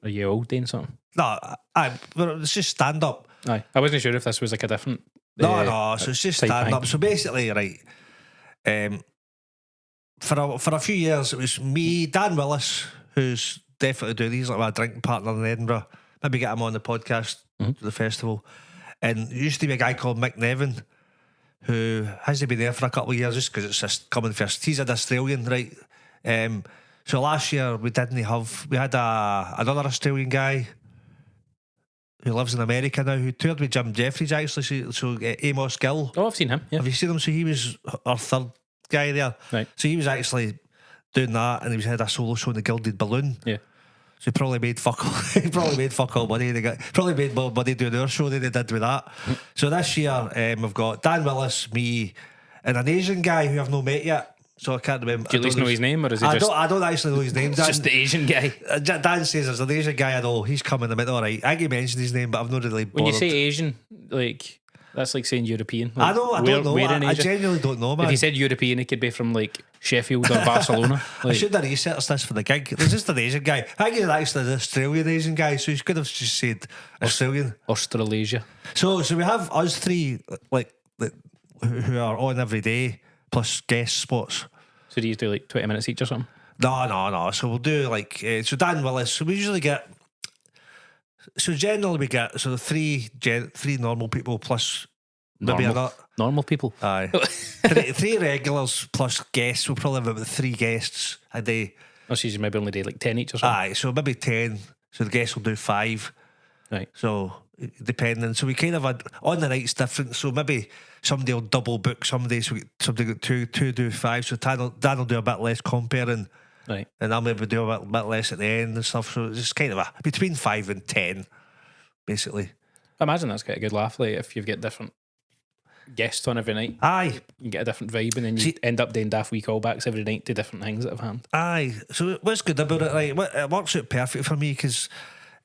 you all doing something? No, it's just stand up. Aye, I wasn't sure if this was like a different. No, so it's just type stand thing. up. So basically, right, for a few years it was me, Dan Willis, who's definitely doing these, like my drinking partner in Edinburgh. Maybe get him on the podcast to the festival. And there used to be a guy called Mick Nevin, who hasn't been there for a couple of years just because it's just coming first. He's an Australian, right? So last year we had another Australian guy who lives in America now, who toured with Jim Jeffries actually. So Amos Gill. Oh, I've seen him. Yeah. Have you seen him? So he was our third guy there. Right. So he was actually doing that, and he had a solo show in the Gilded Balloon. Yeah. So he probably made fuck all. He probably made fuck all money. Probably made more money doing our show than they did with that. So this year we've got Dan Willis, me, and an Asian guy who I've not met yet. So I can't remember. Do you at least know his name, or is it just? I don't actually know his name. It's just the Asian guy. Dan says there's an Asian guy I know. He's coming. I went, all right. I think he mentioned his name, but I've not really bothered. When you say Asian, like that's like saying European. Like, I know. I don't know. I genuinely don't know, man. If you said European, it could be from like Sheffield or Barcelona. I should have researched this for the gig. There's just an Asian guy. I think he's actually an Australian Asian guy, so he could have just said Australian. Australasia. So we have us three who are on every day plus guest spots. So do you do like 20 minutes each or something? No. So we'll do like so Dan Willis. So we usually get. So generally we get three normal people plus maybe another. Normal people. Aye. three regulars plus guests. We'll probably have about 3 guests a day. Oh, so you maybe only do like 10 each or something? Aye, so maybe 10. So the guests will do 5. Right. So depending. So we kind of had on the night's different. So maybe somebody will double book somebody. So somebody got 2 do 5. So Dan will do a bit less comparing. Right. And I'll maybe do a bit less at the end and stuff. So it's just kind of between 5 and 10, basically. I imagine that's quite a good laugh. Like if you've got different guests on every night. Aye. You get a different vibe, and then you end up doing daft wee callbacks every night to different things that have happened. Aye. So what's good about it, right? It works out perfect for me because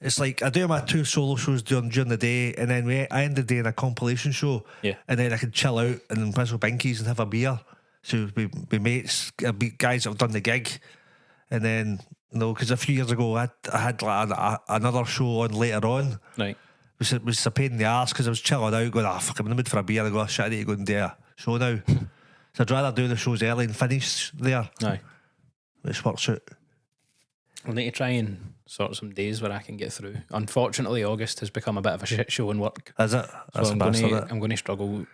it's like I do my 2 solo shows during the day, and then I end the day in a compilation show. Yeah. And then I can chill out and whistle binkies and have a beer. So we mates, guys that have done the gig. And then, because a few years ago I had like another show on later on. Right. It was a pain in the arse because I was chilling out going, fuck, I'm in the mood for a beer. I go, shit, I need to go and do a show now. So I'd rather do the shows early and finish there. Aye. Which works out. I'll need to try and sort some days where I can get through. Unfortunately, August has become a bit of a shit show in work. Is it? That's so I'm going to struggle.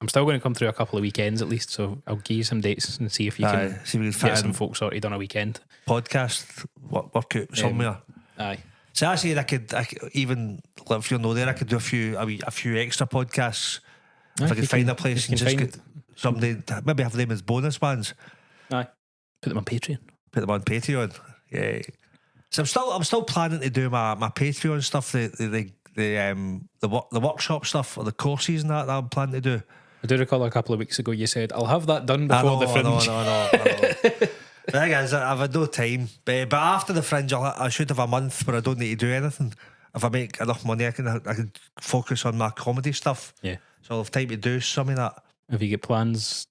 I'm still going to come through a couple of weekends at least, so I'll give you some dates and see if you can get some folk sorted on a weekend. Podcast, work out somewhere. Aye. So I said I could even, if you're not there, I could do a few extra podcasts if I could find a place and just get somebody, maybe have them as bonus ones. Aye. Put them on Patreon. Put them on Patreon. Yeah. So I'm still planning to do my Patreon stuff, the workshop stuff or the courses and that I'm planning to do. I do recall a couple of weeks ago you said I'll have that done before the Fringe. No. The thing is, I've had no time. But after the Fringe, I should have a month where I don't need to do anything. If I make enough money, I can focus on my comedy stuff. Yeah. So I'll have time to do some of that. Have you got plans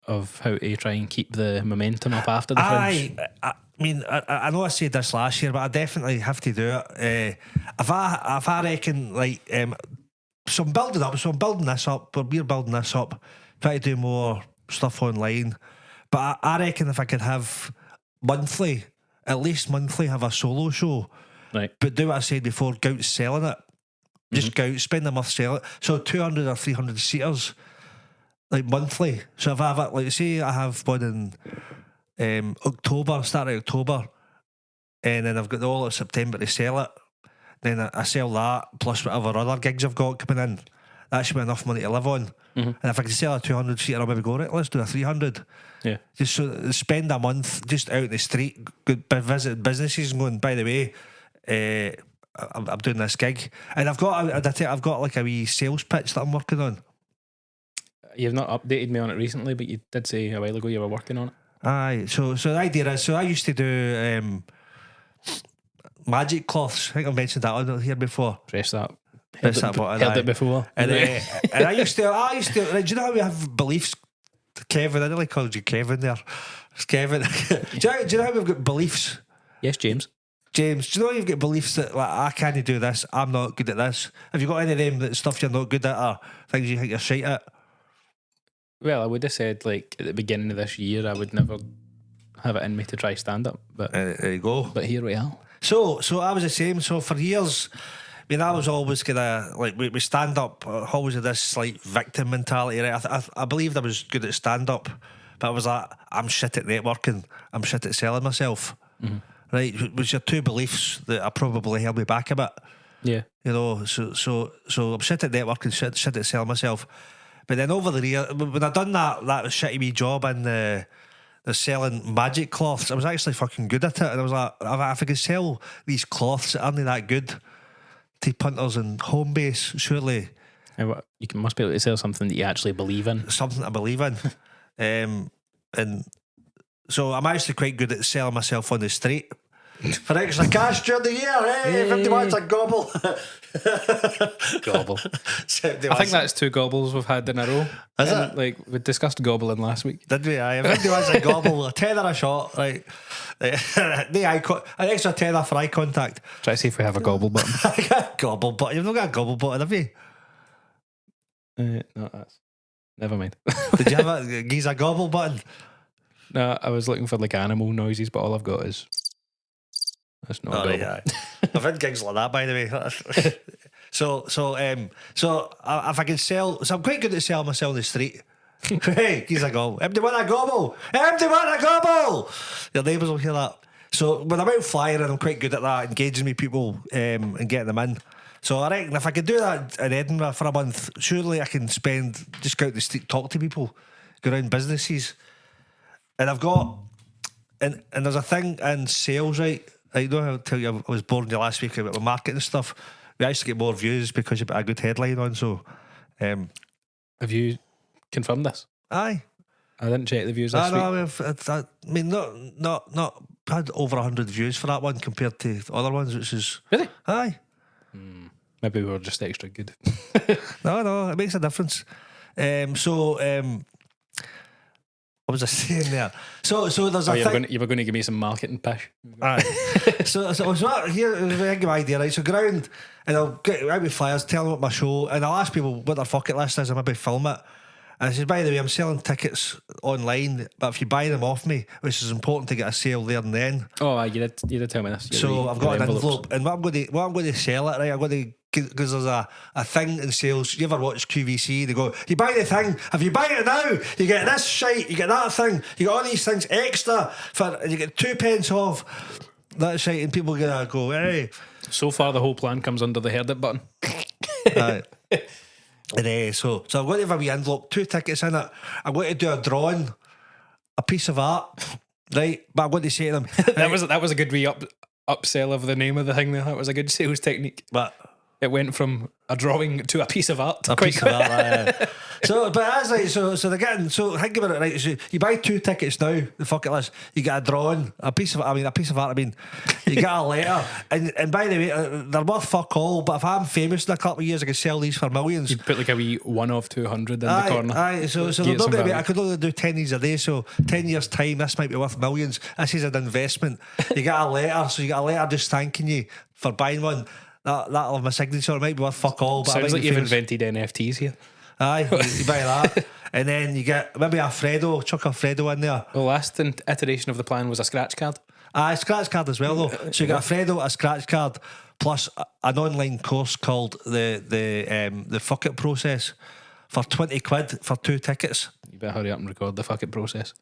of how to try and keep the momentum up after the Fringe? I mean, I know I said this last year, but I definitely have to do it. If I reckon, like, so I'm building this up, but we're building this up, try to do more stuff online. But I reckon if I could have monthly at least monthly have a solo show. Right. But do what I said before, go out selling it. Just go out, spend a month selling it. So 200 or 300 seaters, like monthly. So if I have it, like say I have one in October, start of October, and then I've got all of September to sell it, then I sell that, plus whatever other gigs I've got coming in. That should be enough money to live on. And if I can sell a 200 seater, I'll maybe go, right, let's do a 300. Yeah. Just so spend a month just out in the street, visit businesses and going, by the way, I'm doing this gig. And I've got like a wee sales pitch that I'm working on. You've not updated me on it recently, but you did say a while ago you were working on it. Aye, so the idea is, so I used to do magic cloths. I think I've mentioned that on here before. Dress that. Heard It before. And I used to. Like, do you know how we have beliefs, Kevin? I nearly called you Kevin there. It's Kevin. do you know how we've got beliefs? Yes, James. James, do you know you've got beliefs that like I can't do this, I'm not good at this? Have you got any of them that stuff you're not good at or things you think you're shite at? Well, I would have said like at the beginning of this year I would never have it in me to try stand up, but There you go. but here we are. So I was the same. So for years, I mean, I was always gonna like we stand up. Always had this slight victim mentality. Right? I believed I was good at stand up, but I was like, I'm shit at networking. I'm shit at selling myself. Right? Which are two beliefs that are probably held me back a bit. Yeah. You know. So I'm shit at networking. Shit at selling myself. But then over the year, when I done that shitty wee job in the selling magic cloths, I was actually fucking good at it. And I was like, if I could sell these cloths that aren't that good to punters and home base, surely Must be able to sell something that you actually believe in. something I believe in. And so I'm actually quite good at selling myself on the street. For extra cash during the year, hey, 50 watts a gobble. Gobble. I think that's 2 gobbles we've had in a row. Is it? Like we discussed gobbling last week. Did we? Aye, 50 watts a gobble, a tenner a shot, right? An extra tenner for eye contact. Try to see if we have a gobble button. I got a gobble button. You've not got a gobble button, have you? No, that's never mind. Did you have a geezer gobble button? No, I was looking for like animal noises, but all I've got is that's not a gobble. Yeah. I've had gigs like that, by the way. So if I can sell, so I'm quite good at selling myself on the street. Hey, geezer gobble. Empty one a gobble. Empty one a gobble. Your neighbours will hear that. So when I'm out flying, I'm quite good at that, engaging with people and getting them in. So I reckon if I could do that in Edinburgh for a month, surely I can just go out the street, talk to people, go around businesses. And I've got, and there's a thing in sales, right? I know how to tell you, I was boring you last week about my marketing stuff. We actually get more views because you put a good headline on. So, have you confirmed this? Aye. I didn't check the views this week. I mean, not had over 100 views for that one compared to the other ones, which is Really? Aye. Maybe we were just extra good. No, it makes a difference. What was I saying there? So there's a thing. You were going to give me some marketing pish. Aye. so here's a good idea, right? So go around and I'll get out with flyers, tell them what my show, and I'll ask people what their bucket list is and maybe film it. And I said, by the way, I'm selling tickets online, but if you buy them off me, which is important to get a sale there and then. Oh, you did tell me this. So I've got an envelope, and what I'm going to sell it, right? I'm going to, because there's a thing in sales. You ever watch QVC? They go, you buy the thing. If you buy it now, you get this shite. You get that thing. You get all these things extra and you get 2 pence off that shite, and people gonna go, hey. So far, the whole plan comes under the heard it button. Right. And so I'm going to have a wee envelope, 2 tickets in it. I'm going to do a drawing, a piece of art, right? But I'm going to say to them, that was a good upsell of the name of the thing there. That was a good sales technique. But it went from a drawing to a piece of art. A piece of art, So, but as like, so they're getting, so think about it, right? So you buy 2 tickets now, the bucket list, you get a drawing, a piece of art, you get a letter, and by the way, they're worth fuck all, but if I'm famous in a couple of years, I can sell these for millions. You'd put like a wee 1 of 200 in the corner. Aye, so they're not going to be, I could only do 10 these a day, so 10 years time, this might be worth millions. This is an investment. You get a letter, so you get a letter just thanking you for buying one. That'll have my signature. It might be worth fuck all, but sounds like you've invented NFTs here. Aye, you buy that, and then you get maybe chuck a Fredo in there. The last iteration of the plan was a scratch card. Aye, scratch card as well though. So you got a Fredo, a scratch card, plus an online course called the fuck it process for 20 quid for 2 tickets. You better hurry up and record the fuck it process.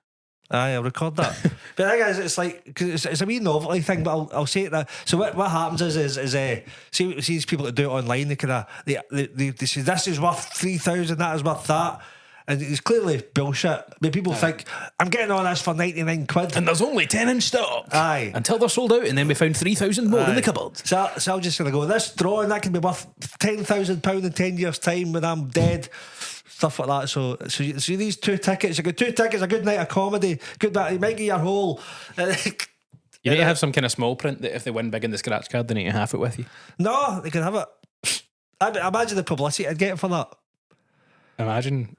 Aye, I'll record that. But the thing is, it's like, cause it's a wee novelty thing, but I'll say it that. So what happens is see these people that do it online, they kind of they say this is worth 3,000, that is worth that, and it's clearly bullshit. But people think I'm getting all this for 99 quid, and there's only 10 in stock. Aye, until they're sold out, and then we found 3,000 more in the cupboard. So I'm just gonna go, this drawing that can be worth £10,000 in 10 years' time when I'm dead. Stuff like that. So these 2 tickets, you get 2 tickets, a good night of comedy, good night, you might get your whole. You need to have some kind of small print that if they win big in the scratch card, they need to have it with you. No, they can have it. I imagine the publicity I'd get for that. Imagine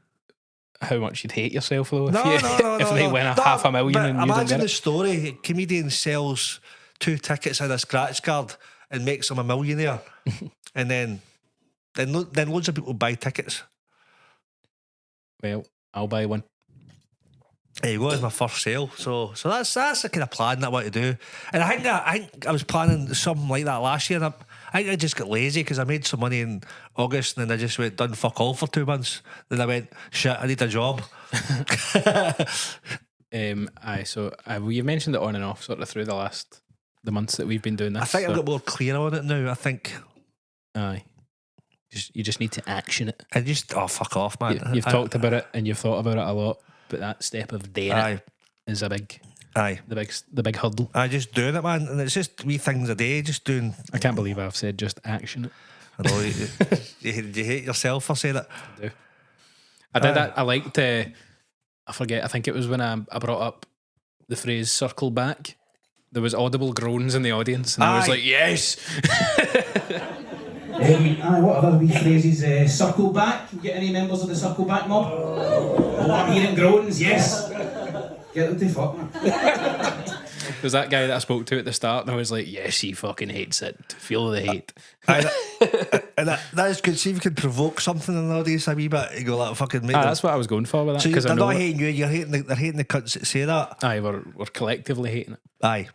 how much you'd hate yourself though if No, they win $500,000 and you imagine don't get the it. story. A comedian sells 2 tickets and a scratch card and makes him a millionaire, and then loads of people buy tickets. Well, I'll buy one. There you go, it's my first sale. So that's the kind of plan that I want to do. And I think I was planning something like that last year. And I think I just got lazy because I made some money in August and then I just went done fuck all for 2 months. Then I went, shit, I need a job. So you've mentioned it on and off sort of through the months that we've been doing this. I think I've got more clear on it now. I think. Aye. You just need to action it. And just fuck off, man. You've talked about it and you've thought about it a lot, but that step of doing it is a big. Aye, the big hurdle. I just doing it, man, and it's just wee things a day. Just doing. I can't believe I've said just action it. I know you hate yourself for saying it. I do. I did that. I liked. I forget. I think it was when I brought up the phrase "circle back." There was audible groans in the audience, and I was like, "Yes." What other wee phrases? Circle back. You get any members of the circle back mob? Oh, I'm hearing groans. Yes. Get them to fuck. There was that guy that I spoke to at the start, and I was like, "Yes, he fucking hates it. Feel the hate." And that is good. See if you can provoke something in the audience a wee bit. You go like fucking. That's what I was going for with that. So they're not hating you. They're hating the cunts that say that. Aye, we're collectively hating it. Aye.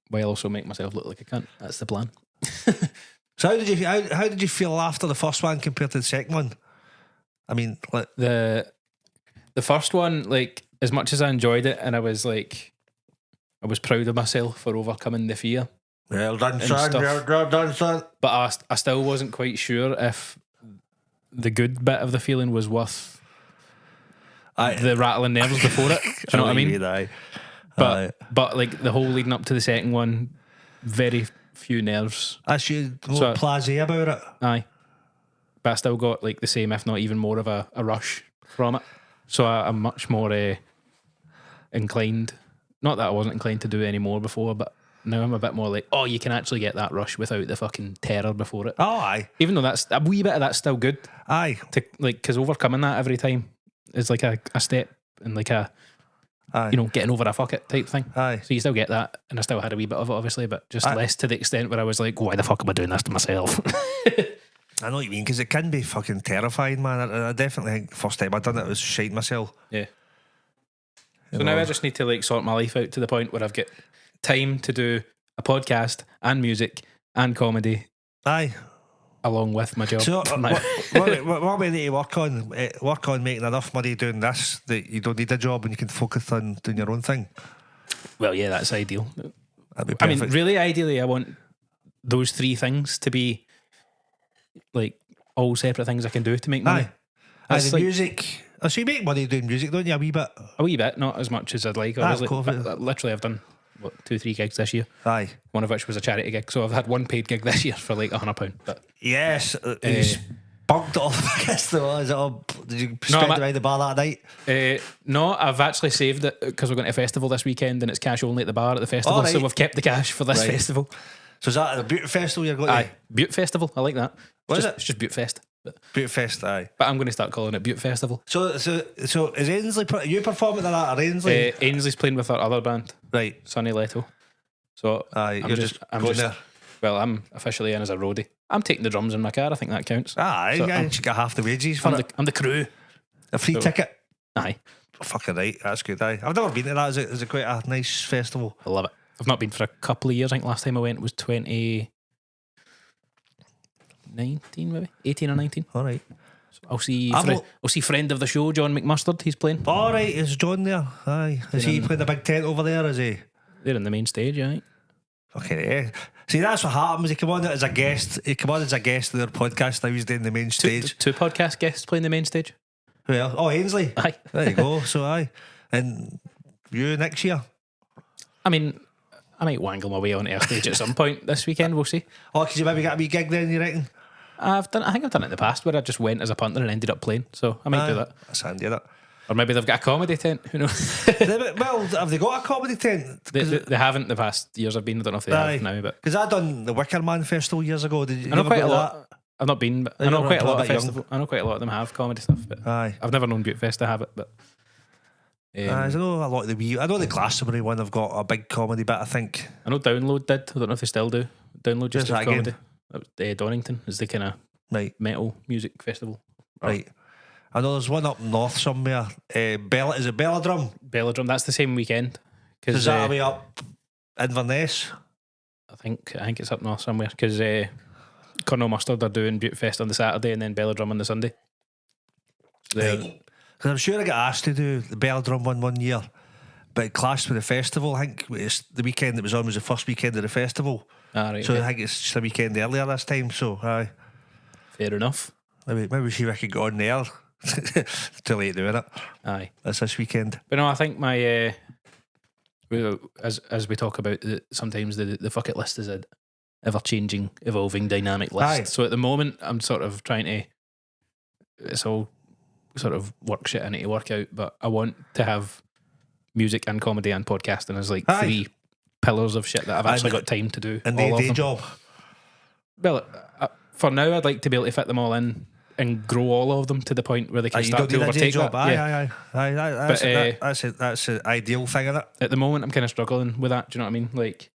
While also make myself look like a cunt. That's the plan. So how did you feel after the first one compared to the second one? I mean, like the first one, like as much as I enjoyed it, and I was proud of myself for overcoming the fear. Well done, son. Well done, son. But I still wasn't quite sure if the good bit of the feeling was worth the rattling nerves before it. Do you know what I mean? But like the whole leading up to the second one, very few nerves. That's you more blasé about it. Aye. But I still got like the same, if not even more of a rush from it. So I'm much more inclined. Not that I wasn't inclined to do it anymore before, but now I'm a bit more like, you can actually get that rush without the fucking terror before it. Oh, aye. Even though that's a wee bit of that's still good. Aye. Because overcoming that every time is like a step and like a, getting over a fuck it type thing. Aye. So you still get that, and I still had a wee bit of it, obviously, but just less to the extent where I was like, why the fuck am I doing this to myself? I know what you mean, because it can be fucking terrifying, man. I definitely think the first time I done it was shite myself. Yeah. So now I just need to like sort my life out to the point where I've got time to do a podcast and music and comedy. Aye. Along with my job. So what we need to work on making enough money doing this that you don't need a job and you can focus on doing your own thing. Well, yeah, that's ideal. That'd be perfect. I mean, really, ideally, I want those 3 things to be like all separate things I can do to make money. Aye, the music. Oh, so you make money doing music, don't you? A wee bit. A wee bit, not as much as I'd like. Obviously, literally, I've done 2-3 gigs this year. Aye. One of which was a charity gig, so I've had one paid gig this year for like £100. But yes, he's bunked it off. I guess though. Is it all? Did you straight around the bar that night? No, I've actually saved it because we're going to a festival this weekend and it's cash only at the bar at the festival. Right. So we've kept the cash for this festival. So is that a Butte Festival you're going to? Aye, Butte Festival. I like that. What is it? It's just Butte Fest. Butte Fest, aye. But I'm going to start calling it Butte Festival. So is Ainsley? Are you performing at that, or Ainsley? Ainsley's playing with our other band, right? Sonny Leto. So I'm just going there. Well, I'm officially in as a roadie. I'm taking the drums in my car. I think that counts. Aye, so you get half the wages for it. I'm the crew. A free ticket. Aye. Fucking right, that's good. Aye, I've never been to that. Is it quite a nice festival? I love it. I've not been for a couple of years. I think last time I went was 2019, maybe 18 or 19. All right. So I'll see. I've I'll see friend of the show, John McMustard. He's playing. All right, is John there? Aye. Is he playing the big tent over there? Is he? They're in the main stage, yeah. Okay. See, that's what happens. He came on as a guest. He came on as a guest to their podcast. Now he's doing the main stage. Two podcast guests playing the main stage. Well, oh, Ainsley. Aye. There you go. So aye, and you next year. I mean, I might wangle my way onto a stage at some point this weekend. We'll see. Oh, could you maybe get a wee gig then? You reckon? I think I've done it in the past where I just went as a punter and ended up playing. So I might do that. That's handy, that. Or maybe they've got a comedy tent. Who knows? Well, have they got a comedy tent? They haven't the past years I've been. I don't know if they have now, but because I done the Wicker Man Festival years ago. Did you? I know ever quite go a to lot. I've not been, but I know quite a lot of festivals. I know quite a lot of them have comedy stuff, but aye. I've never known Buttefest to have it. But I know a lot of the wee. I know the Glastonbury one. I've got a big comedy bit. I think. I know Download did. I don't know if they still do. Download just Where's did that comedy. again? That was Donington is the kind of metal music festival. Right. I know there's one up north somewhere. Is it Belladrum? Belladrum. That's the same weekend. Is that way up Inverness? I think it's up north somewhere because Colonel Mustard are doing Buttefest on the Saturday and then Belladrum on the Sunday. So Right. Because I'm sure I got asked to do the Belladrum one year, but it clashed with the festival. I think it's the weekend it was on was the first weekend of the festival. Right, so okay. I think it's just a weekend earlier this time. So aye, fair enough. maybe see if I could go on there. Too late doing it. Aye, that's this weekend. But no, I think my as we talk about sometimes the bucket list is a ever changing, evolving, dynamic list. Aye. So at the moment, I'm sort of trying to. It's all sort of work shit I need to work out, but I want to have music and comedy and podcasting as like three pillars of shit that I've actually got time to do. And all the of day them. job. Well, for now, I'd like to be able to fit them all in and grow all of them to the point where they can start to overtake that. Aye. That's the ideal thing, isn't it? At the moment, I'm kind of struggling with that. Do you know what I mean? Like,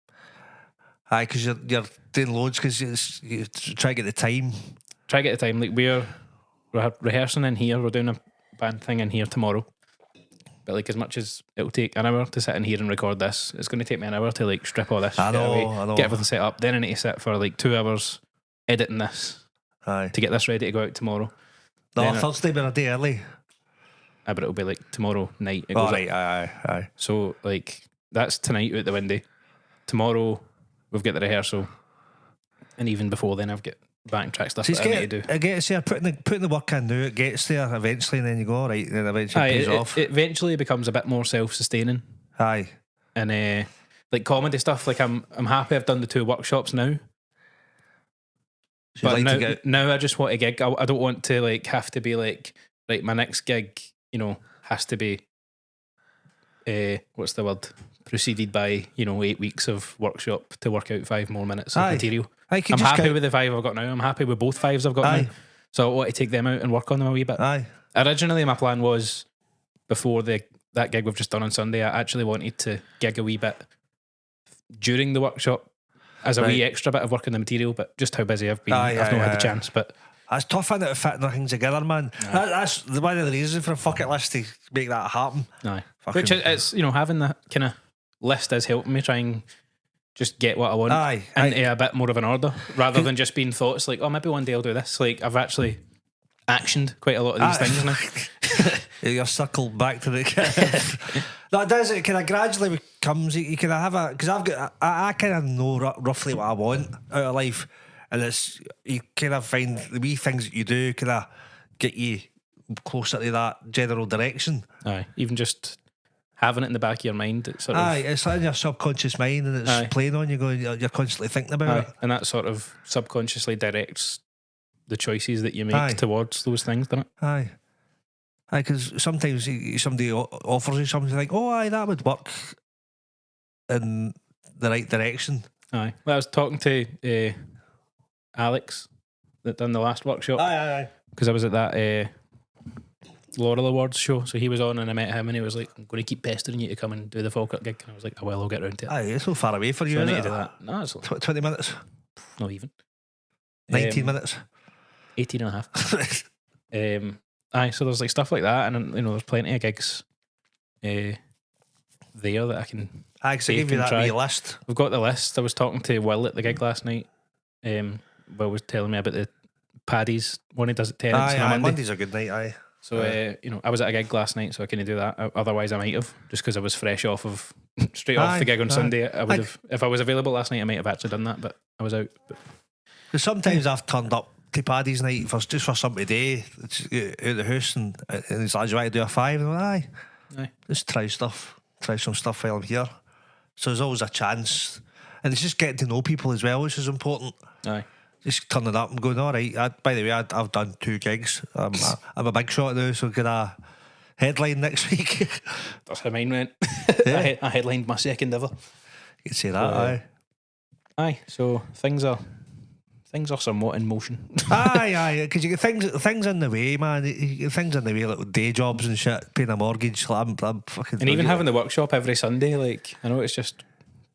aye, because you're doing loads because you try to get the time. Try to get the time. Like we're rehearsing in here. We're doing a band thing in here tomorrow. But like, as much as it'll take an hour to sit in here and record this, it's going to take me an hour to like strip all this shit away, get everything set up. Then I need to sit for like 2 hours editing this. Aye. To get this ready to go out tomorrow. No, Thursday been a day early. But it'll be like tomorrow night. It goes right, up. aye. So like that's tonight out the window. Tomorrow we've got the rehearsal, and even before then I've got backing track stuff that I need to do. It gets there, putting the work in now. It gets there eventually, and then you go all right, and then eventually it pays off. It eventually becomes a bit more self-sustaining. Aye, and like comedy stuff. Like I'm happy I've done the 2 workshops now. So but now I just want a gig. I don't want to like have to be like my next gig, you know, has to be what's the word? Preceded by, 8 weeks of workshop to work out 5 more minutes of material. I'm happy with the 5 I've got now. I'm happy with both 5s I've got now. So I want to take them out and work on them a wee bit. Originally my plan was before that gig we've just done on Sunday, I actually wanted to gig a wee bit during the workshop as a wee extra bit of work on the material, but just how busy I've been, I've not had the chance. But it's tough to fit things together, man. That's one of the reasons for a bucket list to make that happen. Which it's having that kind of list is helping me try and just get what I want into a bit more of an order, rather than just being thoughts like, oh, maybe one day I'll do this. Like I've actually actioned quite a lot of these things now. You're circled back to the no, it does. It kind of gradually becomes. You kind of have because I kind of know roughly what I want out of life, and it's you kind of find the wee things that you do kind of get you closer to that general direction. Even just having it in the back of your mind, it's sort of it's like in your subconscious mind, and it's playing on you. You're constantly thinking about it, and that sort of subconsciously directs the choices that you make towards those things, doesn't it? Because sometimes somebody offers you something, you think, oh, that would work in the right direction. Well, I was talking to Alex that done the last workshop. Because I was at that Laurel Awards show, so he was on and I met him and he was like, I'm going to keep pestering you to come and do the Falkirk gig. And I was like, oh, well, I'll get around to it. It's so far away for you, so I isn't need it? to do that. No, it's 20 minutes? Not even. 19 minutes? 18 and a half. So there's like stuff like that, and there's plenty of gigs that there that I can. I give take you and that try. wee list. We've got the list. I was talking to Will at the gig last night. Will was telling me about the Paddy's one he does at Terence on a Monday. Monday's a good night, aye. So I was at a gig last night, so I couldn't do that. Otherwise, I might have, just because I was fresh off of straight off the gig on Sunday. I would have, if I was available last night, I might have actually done that, but I was out. Because sometimes I've turned up to Paddy's night just for something to do, out the house, and he's like, "Do you want to do a 5?" And I'm like, aye, just try some stuff while I'm here. So there's always a chance, and it's just getting to know people as well, which is important. Aye. Just turning up and going, all right. By the way, I've done 2 gigs. I'm a big shot now, so get a headline next week. That's how mine went. Yeah. I headlined my second ever. You can say that, Aye. So things are somewhat in motion. aye. Because you get things in the way, man. You get things in the way, like day jobs and shit, paying a mortgage. Like I'm fucking. And even having the workshop every Sunday, like I know it's just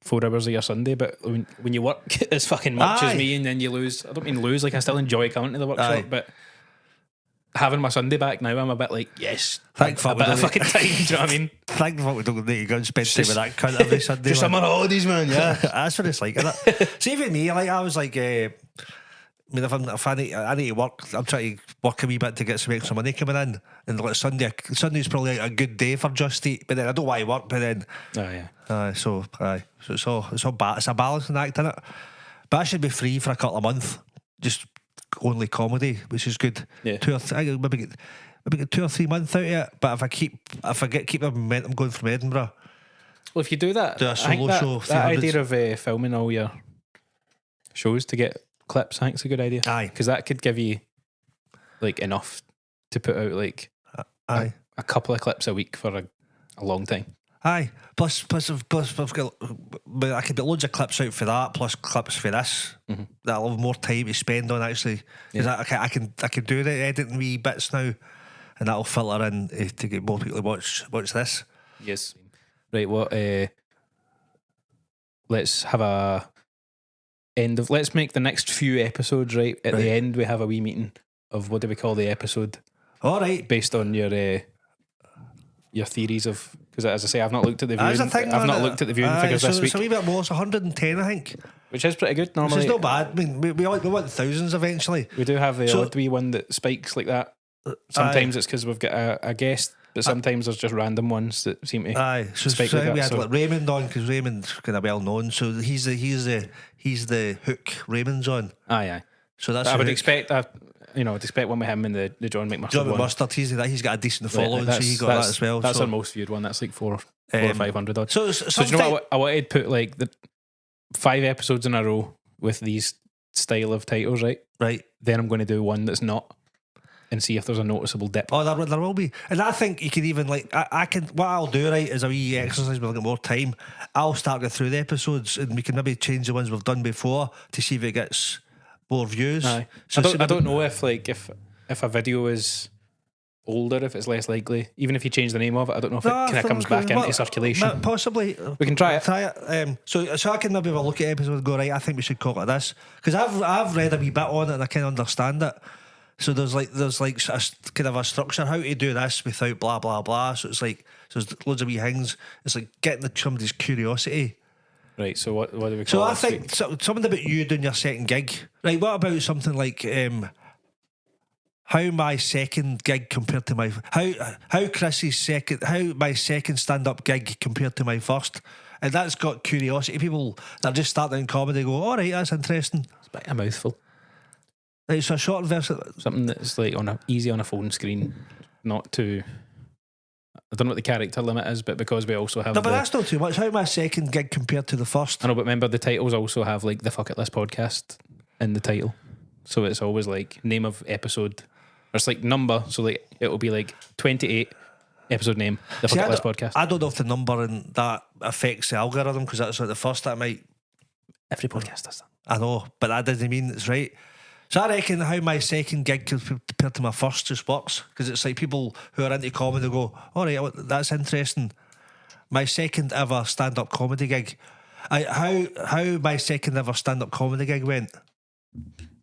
4 hours of your Sunday, but when you work as fucking much as me, and then you lose. I don't mean lose. Like I still enjoy coming to the workshop, but having my Sunday back now, I'm a bit like, yes, thank fuck a bit of fucking time. Do you know what I mean? Thank fuck we don't need to go and spend time with that cunt every Sunday. Just summer holidays, man. Yeah, that's what it's like. Isn't it? See, even me, like I was like, I mean, if I need to work, I'm trying to work a wee bit to get some extra money coming in. And like Sunday's probably a good day for Just Eat, but then I don't want to work. But then, so it's all it's a balancing act, isn't it? But I should be free for a couple of months, just only comedy, which is good. Yeah, maybe get 2 or 3 months out of it. But if I keep the momentum going from Edinburgh. Well, if you do that, do a solo show. That idea of filming all your shows to get clips, I think it's a good idea. Aye, because that could give you like enough to put out like a couple of clips a week for a long time. Aye. Plus, I've got, I could get loads of clips out for that, plus clips for this. Mm-hmm. That'll have more time to spend on actually. Because I can do the editing wee bits now, and that'll filter in to get more people to watch this. Yes. Right. What? Let's have a end of. Let's make the next few episodes right. At the end, we have a wee meeting of what do we call the episode? All right. Based on your theories of, because as I say, I've not looked at the viewing. I've not looked at the viewing figures this week. It's a wee bit more. It's 110, I think, which is pretty good normally. Which is not bad. I mean, we want thousands eventually. We do have the odd wee one that spikes like that. Sometimes it's because we've got a guest, but sometimes there's just random ones that seem to spike like that. We had like Raymond on because Raymond's kind of well known, so he's the hook. Raymond's on. Aye. So that's. I would expect that. I'd expect one with him and the John McMustard. John McMustard, he's got a decent following, so he got that as well. That's our most viewed one. That's like 400 or 500 odd. So do you know what I wanted to put like the 5 episodes in a row with these style of titles, right? Right. Then I'm going to do one that's not, and see if there's a noticeable dip. Oh, there will be, and I think you could even like I can. What I'll do right is a wee exercise. We'll get more time. I'll start going through the episodes, and we can maybe change the ones we've done before to see if it gets more views. Aye. So I don't know if a video is older, if it's less likely. Even if you change the name of it, I don't know if it kind of comes back into circulation. Possibly, we can try it. So I can maybe have a look at episodes and go, right, I think we should call it this, because I've read a wee bit on it and I can understand it. So there's like a kind of a structure how to do this without blah blah blah. So it's like there's loads of wee things. It's like getting somebody's curiosity. Right, so what do we call it? So I think something about you doing your second gig. Right, what about something like how my second gig compared to my how Chris's second, how my second stand-up gig compared to my first, and that's got curiosity. People that are just starting in comedy go, all right, that's interesting. It's a bit of a mouthful. Right, so a short version, something that's like easy on a phone screen, not too. I don't know what the character limit is, but because we also have. No, but that's not too much. How my second gig compared to the first? I know, but remember the titles also have like the Fuck It List podcast in the title, so it's always like name of episode. Or it's like number, so like it'll be like 28 episode name, the Fuck It List podcast. I don't know if the number and that affects the algorithm, because that's like the first that might. Every podcast does that. I know, but that doesn't mean it's right. So I reckon how my second gig compared to my first just works, because it's like people who are into comedy go, all right, that's interesting. My second ever stand-up comedy gig. How my second ever stand-up comedy gig went.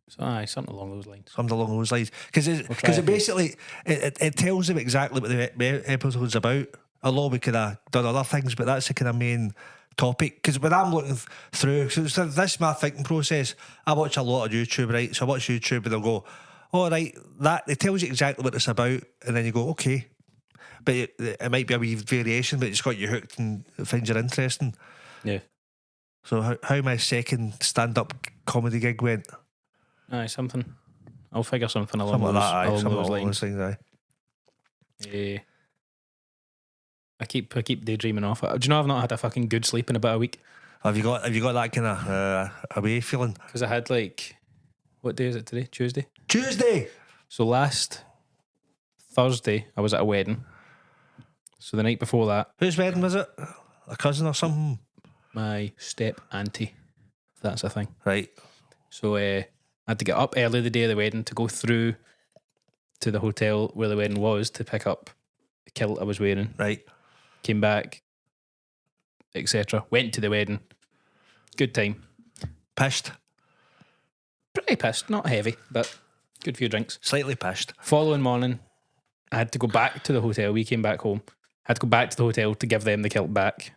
So something along those lines. Something along those lines. Because it basically, it tells them exactly what the episode's about. although we could have done other things, but that's the kind of main topic. Because when I'm looking through, so this is my thinking process. I watch a lot of YouTube, right? So I watch YouTube and I'll go, oh, right, that it tells you exactly what it's about, and then you go, okay. But it might be a wee variation, but it's got you hooked and finds you interesting. Yeah. So how my second stand-up comedy gig went? Aye, something. I'll figure something along Something like that, aye. along Something those along lines. those things, aye. I keep daydreaming off. Do you know I've not had a fucking good sleep in about a week? Have you got that kind of away feeling? Because I had like, what day is it today? Tuesday. So last Thursday I was at a wedding. So the night before that, Whose wedding was it? A cousin or something? my step auntie, if that's a thing. Right. So I had to get up early the day of the wedding to go through to the hotel where the wedding was to pick up the kilt I was wearing. Right. Came back, etc. Went to the wedding. Good time. Pissed. Pretty pissed, not heavy, but good few drinks. Slightly pissed. Following morning, I had to go back to the hotel. We came back home. Had to go back to the hotel to give them the kilt back.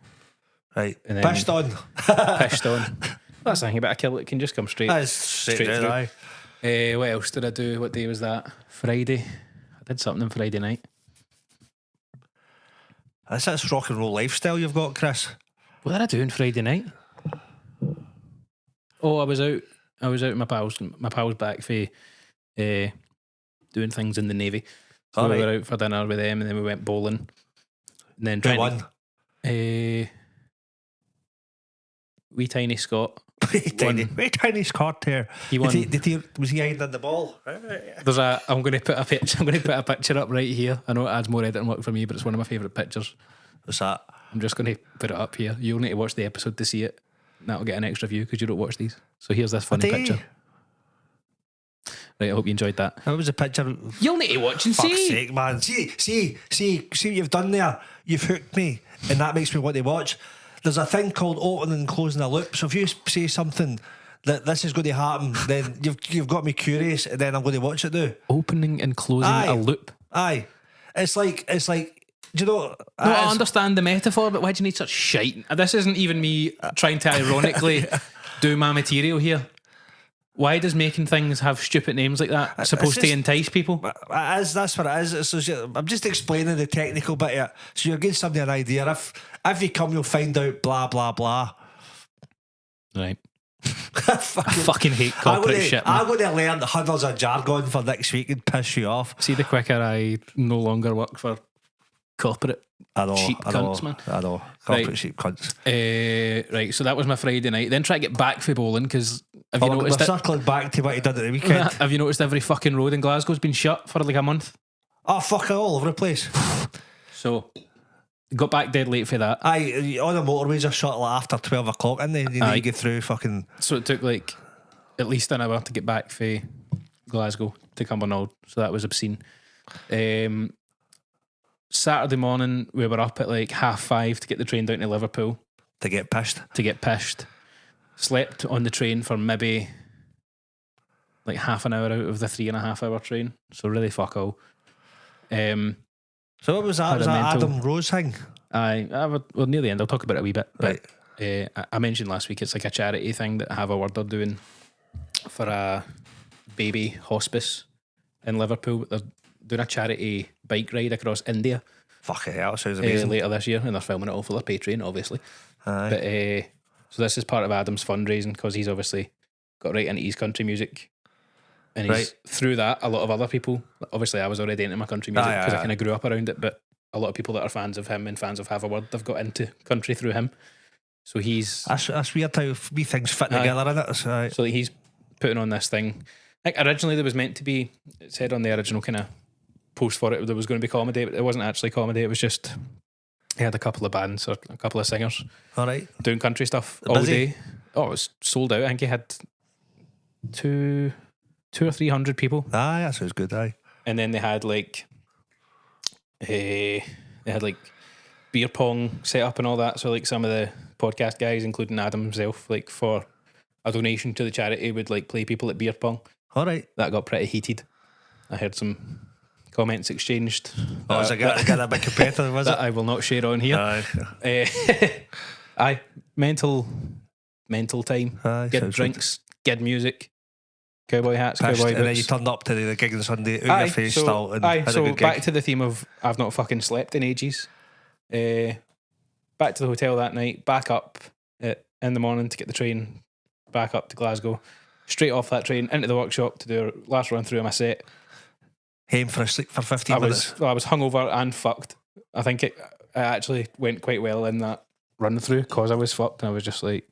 Right. And then Pissed on. Pissed on. That's the thing about a kilt, it can just come straight. That's straight through. through. Aye. What else did I do? What day was that? Friday. I did something on Friday night. That's rock and roll lifestyle you've got, Chris. What did I do on Friday night? Oh, I was out with my pals. My pals back for doing things in the Navy. So All we right. were out for dinner with them, and then we went bowling. And then Who won? Wee tiny Scott. Wee tiny Scott here. He won. Was he hiding on the ball? There's a. I'm going to put a picture. I'm going to put a picture up right here. I know it adds more editing work for me, but it's one of my favourite pictures. What's that? I'm just going to put it up here. You'll need to watch the episode to see it. That'll get an extra view because you don't watch these. So here's this funny picture. Right, I hope you enjoyed that. That was a picture. You'll need to watch and Fuck's see. sake, man. See what you've done there? You've hooked me, and that makes me want to watch. There's a thing called opening and closing a loop. So if you say something that this is going to happen, then you've got me curious, and then I'm going to watch it now. Opening and closing a loop. Aye. It's like, do you know? No, I understand the metaphor, but why do you need such shite? This isn't even me trying to ironically do my material here. Why does making things have stupid names like that supposed to entice people? That's what it is. I'm just explaining the technical bit of it. So you're giving somebody an idea. If you come, you'll find out blah, blah, blah. Right. I fucking hate corporate shit. I'm going to learn hundreds of jargon for next week and piss you off. See, the quicker I no longer work for corporate cheap cunts, man. I know. Corporate cheap cunts. Right, so that was my Friday night. Then try to get back for bowling because have you noticed we're circling back to what you did at the weekend. Have you noticed every fucking road in Glasgow's been shut for like a month? Oh, fuck, all over the place. So got back dead late for that. Aye, all the motorways are shut like after 12 o'clock and then you need to get through fucking... So it took like at least an hour to get back for Glasgow to Cumbernauld. So that was obscene. Saturday morning we were up at like 5:30 to get the train down to Liverpool. To get pissed. Slept on the train for maybe like half an hour out of the 3.5 hour train. So really fuck all. So what was that? Was that Adam Rose thing? Well, near the end, I'll talk about it a wee bit. But Right. I mentioned last week it's like a charity thing that Have a Word are doing for a baby hospice in Liverpool. They're doing a charity bike ride across India. Fucking hell, sounds amazing. Later this year, and they're filming it all for their Patreon, obviously. Aye. But so this is part of Adam's fundraising because he's obviously got right into his country music. And he's through that, a lot of other people, obviously I was already into my country music because I kind of grew up around it, but a lot of people that are fans of him and fans of Have a Word, they've got into country through him. So he's... That's weird how wee things fit together, isn't it? So he's putting on this thing. Like originally there was meant to be, it said on the original kind of post for it, there was going to be comedy, but it wasn't actually comedy, it was just... He had a couple of bands or a couple of singers doing country stuff all day. Oh, it was sold out. I think he had 200 or 300 people. Aye, that sounds good, aye. And then they had like beer pong set up and all that. So like some of the podcast guys, including Adam himself, like for a donation to the charity would like play people at beer pong. All right. That got pretty heated. I heard some comments exchanged. Oh, is it getting a bit competitive, was that it? I will not share on here. Aye, mental time. Aye, Good sounds drinks, good music, cowboy hats, Pissed, cowboy and then you boots. turned up to the gig on Sunday, out your face style, and had a so good back gig. to the theme of I've not fucking slept in ages. Back to the hotel that night, back up in the morning to get the train back up to Glasgow. Straight off that train into the workshop to do a last run through of my set. Aim for a sleep for 15 minutes. I was hungover and fucked. I think it actually went quite well in that run through because I was fucked and I was just like,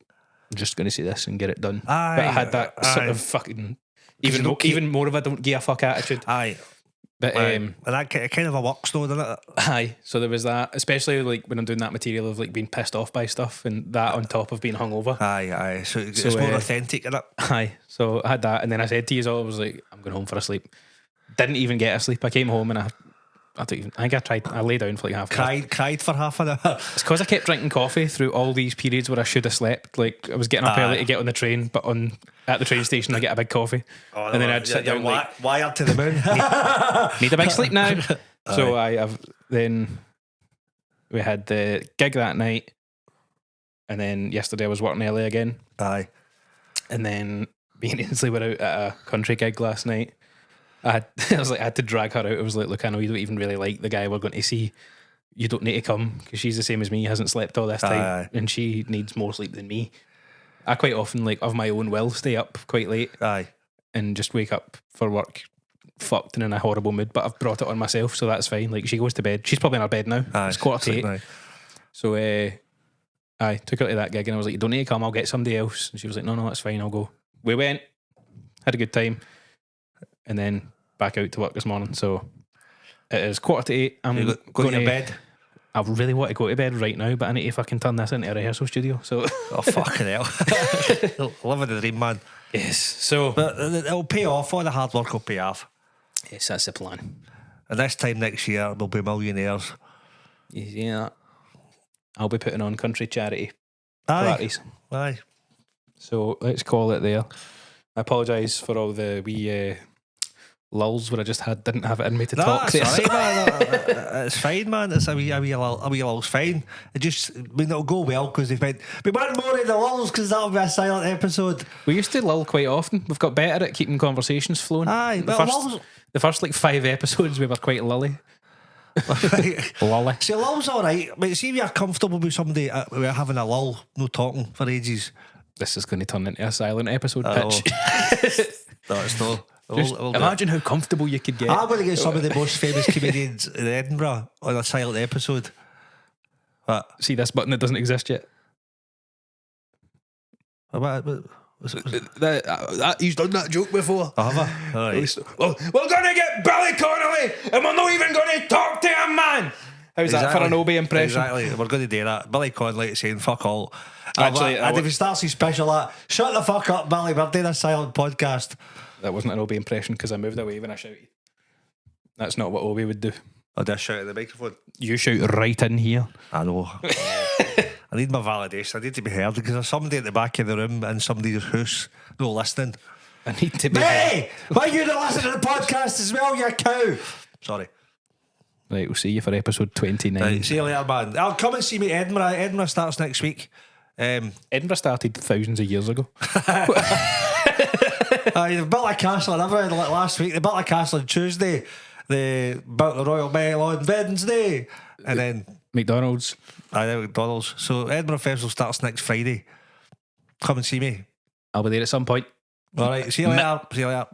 I'm just going to see this and get it done. Aye, but I had that sort of fucking even more of a don't give a fuck attitude. Aye. But And that kind of a works though, doesn't it? aye, so there was that, especially like when I'm doing that material of like being pissed off by stuff and that on top of being hungover. Aye. So it's more authentic, isn't it? Aye, so I had that, and then I said to you all, I was like, I'm going home for a sleep. Didn't even get a sleep. I came home and I think I lay down for like half an hour. Cried for half an hour. It's because I kept drinking coffee through all these periods where I should have slept. Like I was getting up early to get on the train, but at the train station I get a big coffee, and then I'd sit down like wired to the moon. need a big sleep now. So then we had the gig that night, and then yesterday I was working early again. Aye. And then me and Ainsley were out at a country gig last night. I had to drag her out. I was like, look, I know you don't even really like the guy we're going to see. You don't need to come because she's the same as me, hasn't slept all this time, and she needs more sleep than me. I quite often, like, of my own will, stay up quite late. Aye. And just wake up for work fucked and in a horrible mood, but I've brought it on myself, so that's fine. Like, she goes to bed. She's probably in her bed now. Aye, it's 7:45. aye. So I took her to that gig and I was like, you don't need to come, I'll get somebody else. And she was like, no, that's fine, I'll go. We went, had a good time, and then back out to work this morning. So it is 7:45. I'm going to bed. I really want to go to bed right now, but I need to fucking turn this into a rehearsal studio. So Oh, fucking hell. Living the dream, man. yes, so But it'll pay off. All the hard work will pay off. yes, that's the plan. And this time next year, we'll be millionaires. Yeah, I'll be putting on country charity Aye. parties. Aye. So let's call it there. I apologise for all the wee lulls where I just didn't have it in me to talk. It's alright, man. It's fine, man. It's a wee lull's fine. It'll go well because they've been one more in the lulls because that'll be a silent episode. We used to lull quite often. We've got better at keeping conversations flowing. Aye, the first like 5 episodes we were quite lully. Lully. See, lull's alright. But see, if you're comfortable with somebody, we're having a lull, no talking for ages. This is going to turn into a silent episode pitch. No, it's not. Just imagine how comfortable you could get. I'm going to get some of the most famous comedians in Edinburgh on a silent episode. What? See this button that doesn't exist yet? He's done that joke before. Oh, have I? Right. Well, we're going to get Billy Connolly and we're not even going to talk to him, man. How's that for an Obie impression? Exactly. We're going to do that. Billy Connolly saying fuck all. Actually, and if he starts his special, shut the fuck up, Billy. We're doing a silent podcast. That wasn't an Obie impression because I moved away when I shouted. That's not what Obie would do. I'll just shout at the microphone. You shout right in here. I know. I need my validation. I need to be heard because there's somebody at the back of the room in somebody's house no listening. I need to be Hey! Why you not listening to the podcast as well, you cow? Sorry. Right, we'll see you for episode 29. Right, see you later, man. I'll come and see me at Edinburgh. Edinburgh starts next week. Edinburgh started thousands of years ago. They built a castle in Everett last week. They built a castle on Tuesday. They built the Royal Mail on Wednesday. And then McDonald's. McDonald's. So Edinburgh Festival starts next Friday. Come and see me. I'll be there at some point. All right. See you later. See you later.